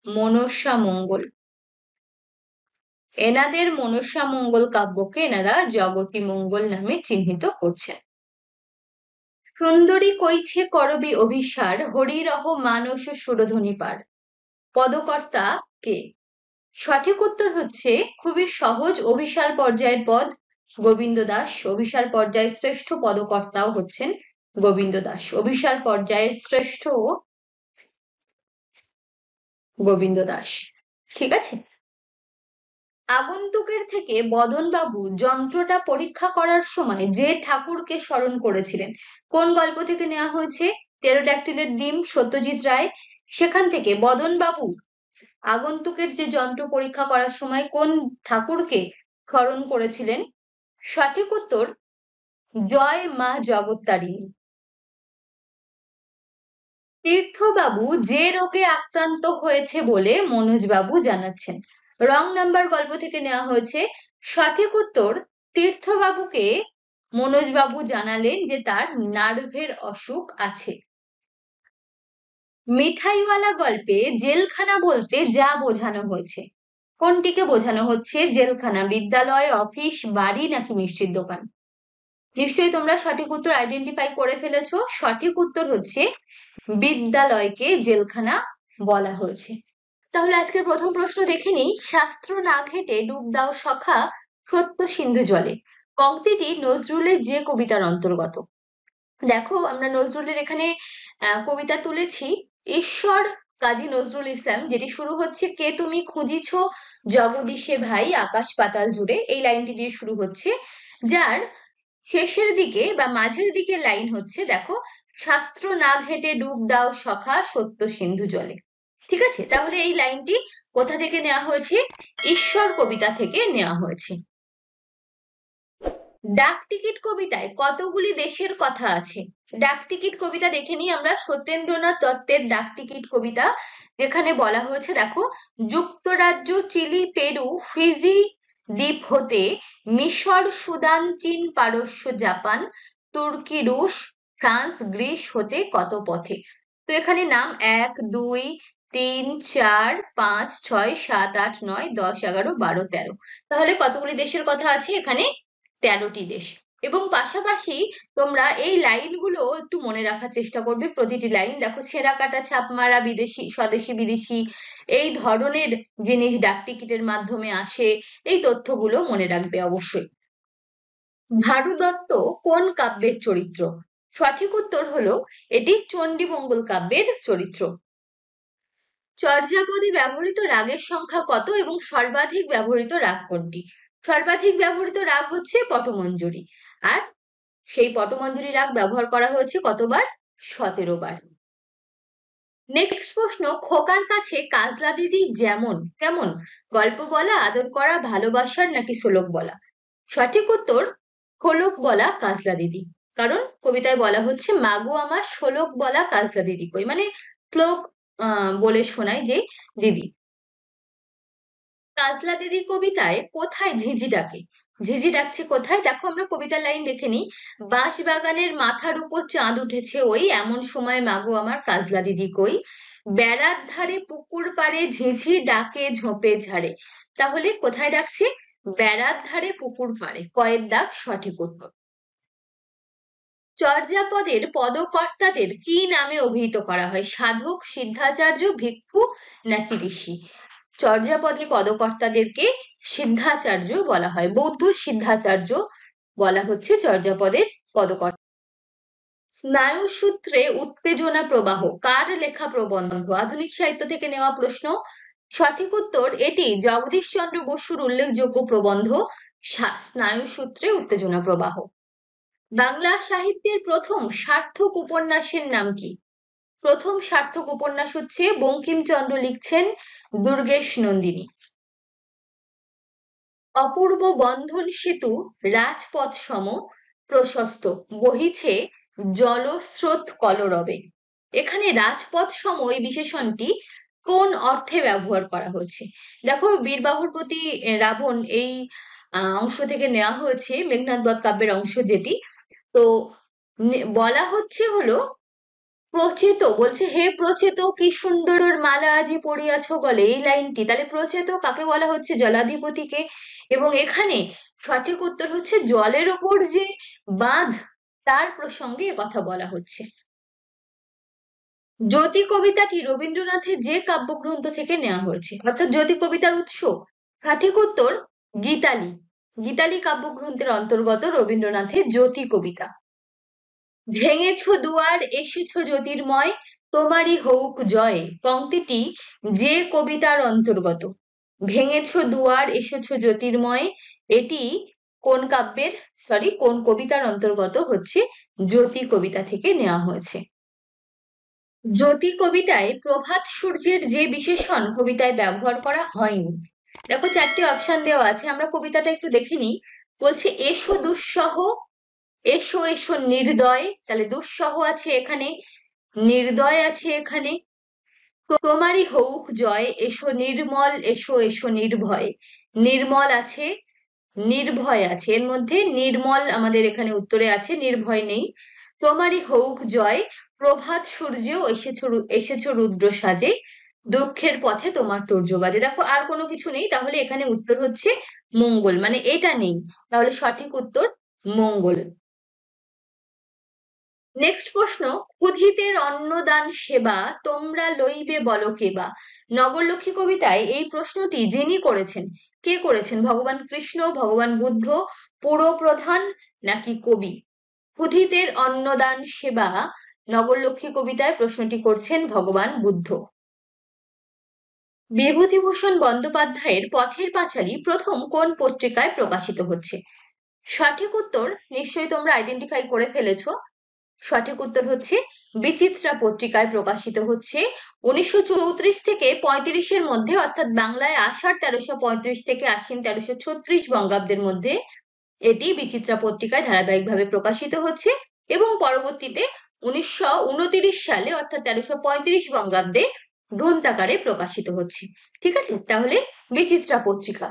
মনসা মঙ্গল। এনাদের মনসা মঙ্গল কাব্যকে এনারা জগতী মঙ্গল নামে চিহ্নিত করছেন। সুন্দরী কইছে করবি অভিসার, হরিরহ মানস সুরধ্বনি পার। পদকর্তা কে? সঠিক উত্তর হচ্ছে খুবই সহজ, অভিসার পর্যায়ের পদ গোবিন্দ দাস। অভিসার পর্যায়ের শ্রেষ্ঠ পদকর্তাও হচ্ছেন গোবিন্দ দাস। অভিসার পর্যায়ের শ্রেষ্ঠ গোবিন্দ দাস। ঠিক আছে। আগন্তুকের থেকে বদনবাবু যন্ত্রটা পরীক্ষা করার সময় যে ঠাকুরকে স্মরণ করেছিলেন, কোন গল্প থেকে নেওয়া হয়েছে? টেরোড্যাক্টিলের ডিম, সত্যজিৎ রায়। সেখান থেকে বদনবাবু আগন্তুকের যে যন্ত্র পরীক্ষা করার সময় কোন ঠাকুরকে স্মরণ করেছিলেন? সঠিক উত্তর জয় মা জগত্তারিণী। তীর্থবাবু যে রোগে আক্রান্ত হয়েছে বলে মনোজবাবু জানাচ্ছেন। রং নাম্বার গল্প থেকে নেওয়া হয়েছে। সঠিক উত্তর, তীর্থবাবুকে মনোজবাবু জানালেন যে তার নার্ভের অসুখ আছে। মিঠাইওয়ালা গল্পে জেলখানা বলতে যা বোঝানো হয়েছে, কোনটিকে বোঝানো হচ্ছে? জেলখানা বিদ্যালয়, অফিস, বাড়ি নাকি মিষ্টির দোকান? নিশ্চয়ই তোমরা সঠিক উত্তর আইডেন্টিফাই করে ফেলেছো। সঠিক উত্তর হচ্ছে বিদ্যালয়কে জেলখানা বলা হয়েছে। তাহলে আজকের প্রথম প্রশ্ন দেখে নিই। শাস্ত্র না ঘেটে ডুব দাও সখা সত্য সিন্ধু জলে পংক্তিটি নজরুলের যে কবিতার অন্তর্গত? দেখো, আমরা নজরুলের এখানে কবিতা তুলেছি ঈশ্বর কাজী নজরুল ইসলাম, যেটি শুরু হচ্ছে কে তুমি খুঁজিছ জগদীশে ভাই আকাশ পাতাল জুড়ে, এই লাইনটি দিয়ে শুরু হচ্ছে, যার শেষের দিকে বা মাঝের দিকে লাইন হচ্ছে দেখো শাস্ত্র না ঘেটে ডুব দাও সখা সত্য সিন্ধু জলে। ঠিক আছে, তাহলে এই লাইনটি কোথা থেকে নেওয়া হয়েছে? ঈশ্বর কবিতা থেকে নেওয়া হয়েছে। ডাক টিকিট কবিতায় কতগুলি দেশের কথা আছে? ডাক টিকিট কবিতা দেখে নিই আমরা। সত্যেন্দ্রনাথ দত্তের ডাক টিকিট কবিতা, যেখানে বলা হয়েছে দেখো যুক্তরাজ্য, চিলি, পেরু, ফিজি দ্বীপ হতে মিশর, সুদান, চীন, পারস্য, জাপান, তুর্কি, রুশ, ফ্রান্স, গ্রিস হতে কত পথে? তো এখানে নাম 1, 2, 3, 4, 5, 6, 7, 8, 9, 10, 11, 12, 13। তাহলে কতগুলি দেশের কথা আছে এখানে? 13টি দেশ। এবং পাশাপাশি তোমরা এই লাইনগুলো একটু মনে রাখার চেষ্টা করবে। প্রতিটি লাইন দেখো ছেঁড়া কাটা ছাপ মারা বিদেশি স্বদেশি বিদেশি এই ধরনের জিনিস ডাক টিকিটের মাধ্যমে আসে, এই তথ্যগুলো মনে রাখবে অবশ্যই। ভারু দত্ত কোন কাব্যের চরিত্র? সঠিক উত্তর হলো এটি চণ্ডীমঙ্গল কাব্যের চরিত্র। চর্যাপদে ব্যবহৃত রাগের সংখ্যা কত এবং সর্বাধিক ব্যবহৃত রাগ কোনটি? সর্বাধিক ব্যবহৃত রাগ হচ্ছে পটমঞ্জরি, আর সেই পটমঞ্জরি রাগ ব্যবহার করা হয়েছে কতবার? 17 বার। নেক্সট প্রশ্ন, খোকার কাছে কাজলা দিদি যেমন কেমন? গল্প বলা, আদর করা, ভালোবাসার নাকি শ্লোক বলা? সঠিক উত্তর শ্লোক বলা কাজলা দিদি, কারণ কবিতায় বলা হচ্ছে মাগো আমার শ্লোক বলা কাজলা দিদি কই, মানে শ্লোক বলে শোনায় যে দিদি। কাজলা দিদি কবিতায় কোথায় ঝিঝি ডাকে? ঝিঝি ডাকছে কোথায়? দেখো আমরা কবিতার লাইন দেখে নিই। বাঁশ বাগানের মাথার উপর চাঁদ উঠেছে ওই এমন সময় মাগো আমার কাজলা দিদি কই, বেড়ার ধারে পুকুর পাড়ে ঝিঝি ডাকে ঝোপে ঝাড়ে। তাহলে কোথায় ডাকছে? বেড়ার ধারে পুকুর পাড়ে, কয়ের দাগ সঠিক উত্তর। চর্যাপদের পদকর্তাদের কি নামে অভিহিত করা হয়? সাধক, সিদ্ধাচার্য, ভিক্ষু নাকি ঋষি? চর্যাপদের পদকর্তাদেরকে সিদ্ধাচার্য বলা হয়, বৌদ্ধ সিদ্ধাচার্য বলা হচ্ছে চর্যাপদের পদকর্তা। স্নায়ুসূত্রে উত্তেজনা প্রবাহ কার লেখা প্রবন্ধ? আধুনিক সাহিত্য থেকে নেওয়া প্রশ্ন। সঠিক উত্তর এটি জগদীশচন্দ্র বসুর উল্লেখযোগ্য প্রবন্ধ স্নায়ুসূত্রে উত্তেজনা প্রবাহ। বাংলা সাহিত্যের প্রথম সার্থক উপন্যাসের নাম কি? প্রথম সার্থক উপন্যাস হচ্ছে বঙ্কিমচন্দ্র লিখছেন দুর্গেশ নন্দিনী। অপূর্ব বন্ধন সেতু রাজপথ সম প্রশস্ত বহিছে জলস্রোত কলরবে। এখানে রাজপথ সম এই বিশেষণটি কোন অর্থে ব্যবহার করা হয়েছে? দেখো বীরবাহুর প্রতি রাবণ এই অংশ থেকে নেওয়া হয়েছে, মেঘনাদ বধ কাব্যের অংশ যেটি। তো বলা হচ্ছে হলো প্রচেত, বলছে হে প্রচেত কি সুন্দর মালা আজি পড়িয়াছ গলে, এই লাইনটি। তাহলে প্রচেত কাকে বলা হচ্ছে? জলাধিপতিকে। এবং এখানে সঠিক উত্তর হচ্ছে জলের ওপর যে বাঁধ তার প্রসঙ্গে কথা বলা হচ্ছে। জ্যোতি কবিতাটি রবীন্দ্রনাথের যে কাব্যগ্রন্থ থেকে নেওয়া হয়েছে, অর্থাৎ জ্যোতি কবিতার উৎস? সঠিক উত্তর গীতালি। গীতালি কাব্যগ্রন্থের অন্তর্গত রবীন্দ্রনাথের জ্যোতি কবিতা। ভেঙেছ দুয়ার এসেছ জ্যোতির্ময় তোমারই হউক জয় পংক্তিটি যে কবিতার অন্তর্গত? ভেঙেছ দুয়ার এসেছ জ্যোতির্ময়, এটি কোন কাব্যের কোন কবিতার অন্তর্গত? হচ্ছে জ্যোতি কবিতা থেকে নেওয়া হয়েছে। জ্যোতি কবিতায় প্রভাত সূর্যের যে বিশেষণ কবিতায় ব্যবহার করা হয়নি। দেখো 4টি অপশন দেওয়া আছে, আমরা কবিতাটা একটু দেখে নিই। বলছে এসো দুঃসহ, এসো এসো নির্দয়, তাহলে দুঃসহ আছে এখানে, নির্দয় আছে এখানে, তোমারই হউক জয়, এসো নির্মল, এসো এসো নির্ভয়। নির্মল আছে, নির্ভয় আছে, এর মধ্যে নির্মল আমাদের এখানে উত্তরে আছে, নির্ভয় নেই। তোমারই হউক জয়, প্রভাত সূর্য এসেছো, এসেছো রুদ্র সাজে, দুঃখের পথে তোমার তর্জ বাজে। দেখো আর কোনো কিছু নেই, তাহলে এখানে উত্তর হচ্ছে মঙ্গল, মানে এটা নেই, তাহলে সঠিক উত্তর মঙ্গল। নেক্সট প্রশ্ন, ক্ষুধিতের অন্নদান সেবা, তোমরা লইবে বলো কেবা। নগরলক্ষ্মী কবিতায় এই প্রশ্নটি যিনি করেছেন, কে করেছেন? ভগবান কৃষ্ণ, ভগবান বুদ্ধ, পুরপ্রধান নাকি কবি? ক্ষুধিতের অন্নদান সেবা নগরলক্ষ্মী কবিতায় প্রশ্নটি করছেন ভগবান বুদ্ধ। বিভূতিভূষণ বন্দ্যোপাধ্যায়ের পথের পাঁচালী প্রথম কোন পত্রিকায় প্রকাশিত হচ্ছে? সঠিক উত্তর নিশ্চয়ই তোমরা আইডেন্টিফাই করে ফেলেছো, সঠিক উত্তর হচ্ছে বিচিত্রা পত্রিকায় প্রকাশিত হচ্ছে 1934 থেকে 35-এর মধ্যে, অর্থাৎ বাংলায় আষাঢ় 1335 থেকে আশ্বিন 1336 বঙ্গাব্দের মধ্যে এটি বিচিত্রা পত্রিকায় ধারাবাহিকভাবে প্রকাশিত হচ্ছে এবং পরবর্তীতে 1929 সালে অর্থাৎ 1335 বঙ্গাব্দে গ্রন্থাকারে প্রকাশিত হচ্ছে। ঠিক আছে, তাহলে বিচিত্রা পত্রিকা।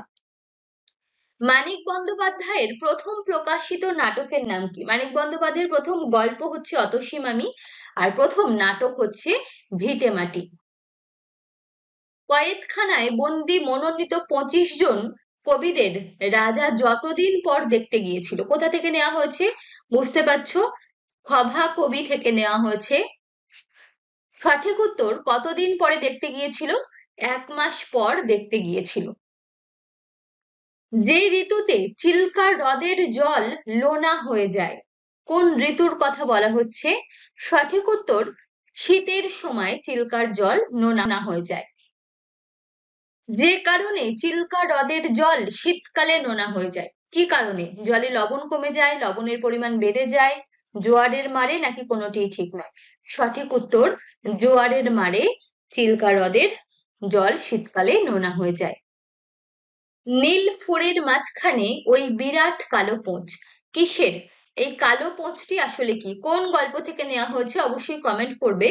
মানিক বন্দ্যোপাধ্যায়ের প্রথম প্রকাশিত নাটকের নাম কি? মানিক বন্দ্যোপাধ্যায়ের প্রথম গল্প হচ্ছে অতসী মামি, আর প্রথম নাটক হচ্ছে ভিটে মাটি। কয়েদখানায় বন্দি মনোনীত 25 জন কবিদের রাজা যতদিন পর দেখতে গিয়েছিল, কোথা থেকে নেওয়া হয়েছে? বুঝতে পারছো, সভা কবি থেকে নেওয়া হয়েছে। সঠিক উত্তর কতদিন পরে দেখতে গিয়েছিল? 1 মাস পর দেখতে গিয়েছিল। যে ঋতুতে চিল্কা হ্রদের জল লোনা হয়ে যায়, কোন ঋতুর কথা বলা হচ্ছে? সঠিক উত্তর শীতের সময় চিল্কার জল নোনা হয়ে যায়। যে কারণে চিল্কা হ্রদের জল শীতকালে নোনা হয়ে যায়, কি কারণে? জলে লবণ কমে যায়, লবণের পরিমাণ বেড়ে যায়, জোয়ারের মারে, নাকি কোনোটিই ঠিক নয়? সঠিক উত্তর জোয়ারের মারে চিল্কা হ্রদের জল শীতকালে নোনা হয়ে যায়। নীল ফুরের মাঝখানে ওই বিরাট কালো পোঁচ, কিসের? এই কালো পোঁচটি আসলে কি? কোন গল্প থেকে নেওয়া হয়েছে অবশ্যই কমেন্ট করবে।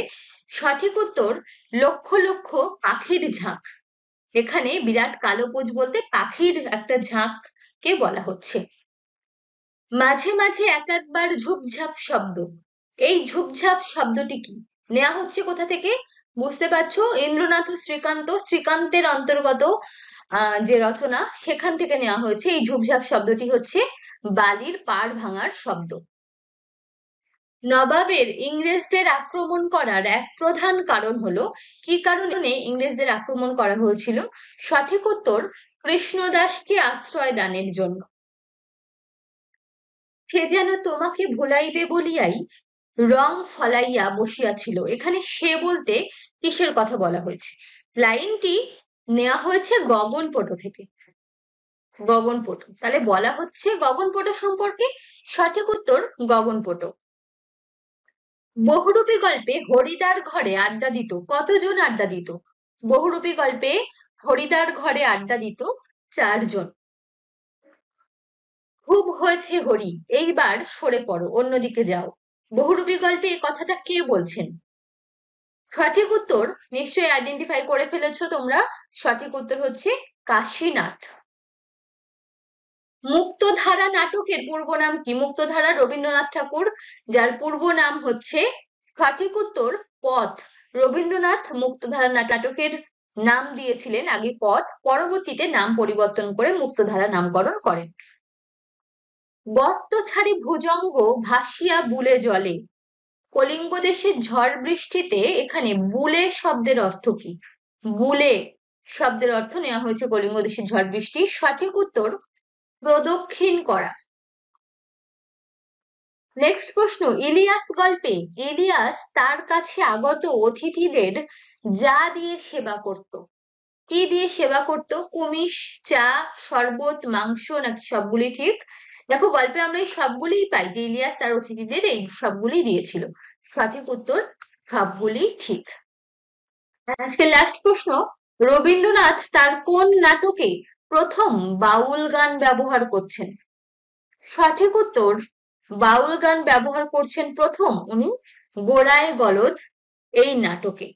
সঠিক উত্তর লক্ষ লক্ষ পাখির ঝাঁক। এখানে বিরাট কালো পোঁচ বলতে পাখির একটা ঝাঁককে বলা হচ্ছে। মাঝে মাঝে এক একবার ঝুপঝাপ শব্দ, এই ঝুপঝাপ শব্দটি কি? নেওয়া হচ্ছে কোথা থেকে? বুঝতে পারছো, ইন্দ্রনাথ ও শ্রীকান্ত, শ্রীকান্তের অন্তর্গত যে রচনা সেখান থেকে নেওয়া হয়েছে। এই ঝুপঝাপ শব্দটি হচ্ছে বালির পাড় ভাঙার শব্দ। নবাবের ইংরেজদের আক্রমণ করার এক প্রধান কারণ হলো, কি কারণে ইংরেজদের আক্রমণ করা হয়েছিল? সঠিক উত্তর কৃষ্ণদাসকে আশ্রয় দানের জন্য। সে যেন তোমাকে ভুলাইবে বলিয়াই রং ফলাইয়া বসিয়াছিল, এখানে সে বলতে কিসের কথা বলা হয়েছে? লাইনটি নেওয়া হয়েছে গগনপট থেকে, গগনপট, তাহলে বলা হচ্ছে গগনপট সম্পর্কে। সঠিক উত্তর গগনপট। বহুরূপী গল্পে হরিদার ঘরে আড্ডা দিত কতজন আড্ডা দিত? বহুরূপী গল্পে হরিদার ঘরে আড্ডা দিত 4 জন। খুব হয়েছে হরি, এইবার সরে পড়ো, অন্যদিকে যাও, বহুরূপী গল্পে এই কথাটা কে বলছেন? সঠিক উত্তর নিশ্চয়ই আইডেন্টিফাই করে ফেলেছো তোমরা, সঠিক উত্তর হচ্ছে কাশীনাথ। মুক্তধারা নাটকের পূর্ব নাম কি? মুক্তধারা রবীন্দ্রনাথ ঠাকুর, যার পূর্ব নাম হচ্ছে, সঠিক উত্তর পথ। রবীন্দ্রনাথ মুক্তধারা নাটকের নাম দিয়েছিলেন আগে পথ, পরবর্তীতে নাম পরিবর্তন করে মুক্তধারা নামকরণ করেন। গর্ত ছাড়ি ভুজঙ্গ ভাসিয়া বুলে জলে, কলিঙ্গ দেশের ঝড় বৃষ্টিতে এখানে বুলে শব্দের অর্থ কি? বুলে শব্দের অর্থ নেওয়া হয়েছে কলিঙ্গ দেশের ঝড় বৃষ্টি। সঠিক উত্তর প্রদক্ষিণ করা। নেক্সট প্রশ্ন, ইলিয়াস গল্পে ইলিয়াস তার কাছে আগত অতিথিদের যা দিয়ে সেবা করত, কি দিয়ে সেবা করত? কুমিষ, চা, শরবত, মাংস, নাকি সবগুলি ঠিক? দেখো গল্পে আমরা এই সবগুলিই পাই যে ইলিয়াস তার অতিথিদের এই সবগুলি দিয়েছিল। সঠিক উত্তর সবগুলি ঠিক। আজকে লাস্ট প্রশ্ন, রবীন্দ্রনাথ তার কোন নাটকে প্রথম বাউল গান ব্যবহার করছেন? সঠিক উত্তর বাউল গান ব্যবহার করছেন প্রথম উনি গোড়ায় গলদ এই নাটকে,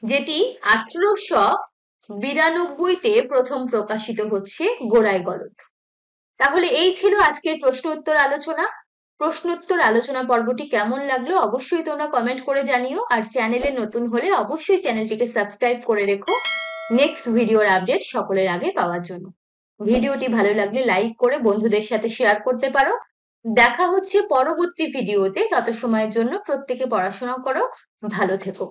যেটি 1892-তে প্রথম প্রকাশিত হচ্ছে গোড়ায় গলদ। তাহলে এই ছিল আজকের প্রশ্ন উত্তর আলোচনা। প্রশ্ন উত্তর আলোচনা পর্বটি কেমন লাগলো অবশ্যই তোমরা কমেন্ট করে জানিও, আর চ্যানেলে নতুন হলে অবশ্যই চ্যানেলটিকে সাবস্ক্রাইব করে রেখো নেক্সট ভিডিওর আপডেট সকলের আগে পাওয়ার জন্য। ভিডিওটি ভালো লাগলে লাইক করে বন্ধুদের সাথে শেয়ার করতে পারো। দেখা হচ্ছে পরবর্তী ভিডিওতে, তত সময়ের জন্য প্রত্যেকে পড়াশোনা করো, ভালো থেকো।